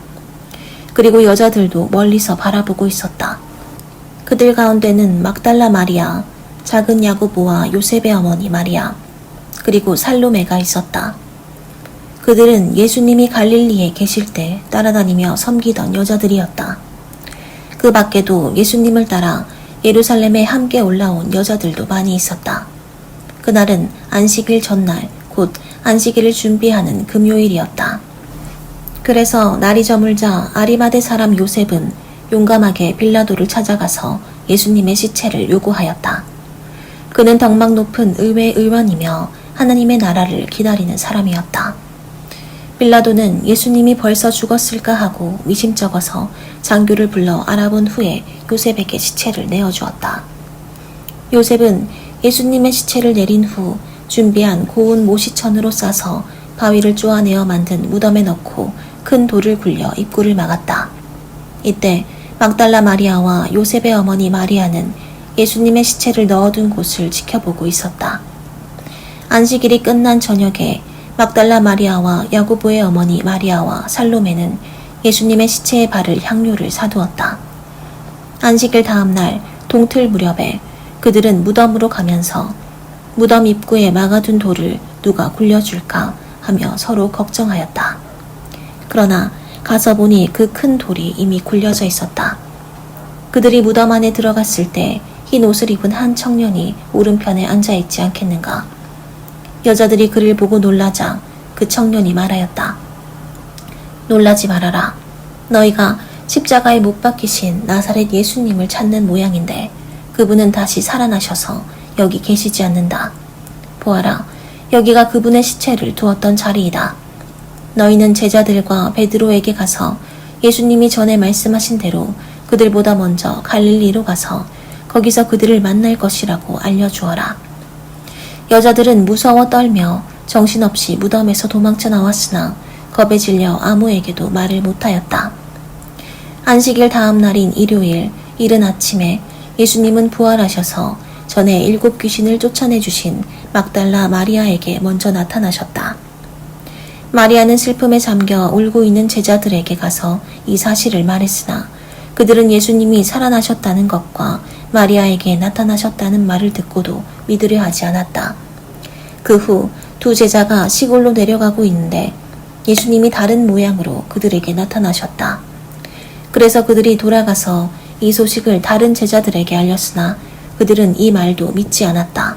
그리고 여자들도 멀리서 바라보고 있었다. 그들 가운데는 막달라 마리아, 작은 야고보와 요셉의 어머니 마리아, 그리고 살로메가 있었다. 그들은 예수님이 갈릴리에 계실 때 따라다니며 섬기던 여자들이었다. 그 밖에도 예수님을 따라 예루살렘에 함께 올라온 여자들도 많이 있었다. 그날은 안식일 전날, 곧 안식일을 준비하는 금요일이었다. 그래서 날이 저물자 아리마대 사람 요셉은 용감하게 빌라도를 찾아가서 예수님의 시체를 요구하였다. 그는 덕망 높은 의회 의원이며 하나님의 나라를 기다리는 사람이었다. 빌라도는 예수님이 벌써 죽었을까 하고 미심쩍어서 장교를 불러 알아본 후에 요셉에게 시체를 내어주었다. 요셉은 예수님의 시체를 내린 후 준비한 고운 모시천으로 싸서 바위를 쪼아내어 만든 무덤에 넣고 큰 돌을 굴려 입구를 막았다. 이때 막달라 마리아와 요셉의 어머니 마리아는 예수님의 시체를 넣어둔 곳을 지켜보고 있었다. 안식일이 끝난 저녁에 막달라 마리아와 야고보의 어머니 마리아와 살로메는 예수님의 시체에 바를 향료를 사두었다. 안식일 다음날 동틀 무렵에 그들은 무덤으로 가면서 무덤 입구에 막아둔 돌을 누가 굴려줄까 하며 서로 걱정하였다. 그러나 가서 보니 그 큰 돌이 이미 굴려져 있었다. 그들이 무덤 안에 들어갔을 때 흰 옷을 입은 한 청년이 오른편에 앉아있지 않겠는가. 여자들이 그를 보고 놀라자 그 청년이 말하였다. 놀라지 말아라. 너희가 십자가에 못 박히신 나사렛 예수님을 찾는 모양인데 그분은 다시 살아나셔서 여기 계시지 않는다. 보아라, 여기가 그분의 시체를 두었던 자리이다. 너희는 제자들과 베드로에게 가서 예수님이 전에 말씀하신 대로 그들보다 먼저 갈릴리로 가서 거기서 그들을 만날 것이라고 알려주어라. 여자들은 무서워 떨며 정신없이 무덤에서 도망쳐 나왔으나 겁에 질려 아무에게도 말을 못하였다. 안식일 다음 날인 일요일 이른 아침에 예수님은 부활하셔서 전에 7 귀신을 쫓아내주신 막달라 마리아에게 먼저 나타나셨다. 마리아는 슬픔에 잠겨 울고 있는 제자들에게 가서 이 사실을 말했으나 그들은 예수님이 살아나셨다는 것과 마리아에게 나타나셨다는 말을 듣고도 믿으려 하지 않았다. 그 후 2 제자가 시골로 내려가고 있는데 예수님이 다른 모양으로 그들에게 나타나셨다. 그래서 그들이 돌아가서 이 소식을 다른 제자들에게 알렸으나 그들은 이 말도 믿지 않았다.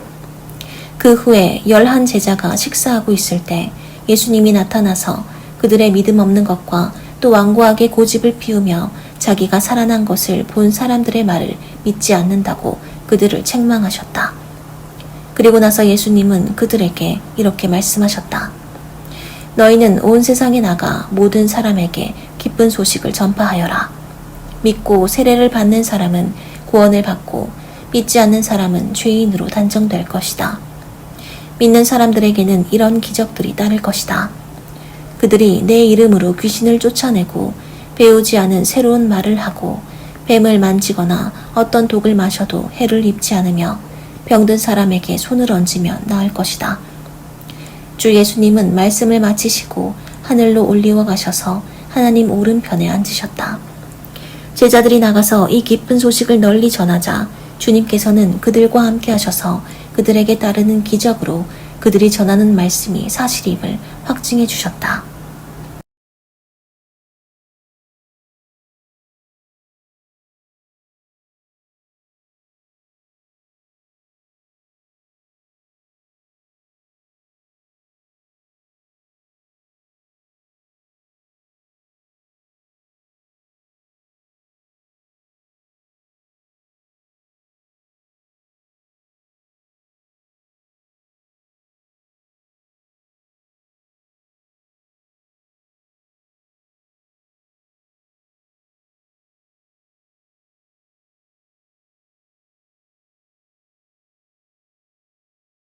그 후에 11 제자가 식사하고 있을 때 예수님이 나타나서 그들의 믿음 없는 것과 또 완고하게 고집을 피우며 자기가 살아난 것을 본 사람들의 말을 믿지 않는다고 그들을 책망하셨다. 그리고 나서 예수님은 그들에게 이렇게 말씀하셨다. 너희는 온 세상에 나가 모든 사람에게 기쁜 소식을 전파하여라. 믿고 세례를 받는 사람은 구원을 받고 믿지 않는 사람은 죄인으로 단정될 것이다. 믿는 사람들에게는 이런 기적들이 따를 것이다. 그들이 내 이름으로 귀신을 쫓아내고 배우지 않은 새로운 말을 하고 뱀을 만지거나 어떤 독을 마셔도 해를 입지 않으며 병든 사람에게 손을 얹으면 나을 것이다. 주 예수님은 말씀을 마치시고 하늘로 올리워 가셔서 하나님 오른편에 앉으셨다. 제자들이 나가서 이 기쁜 소식을 널리 전하자 주님께서는 그들과 함께 하셔서 그들에게 따르는 기적으로 그들이 전하는 말씀이 사실임을 확증해 주셨다.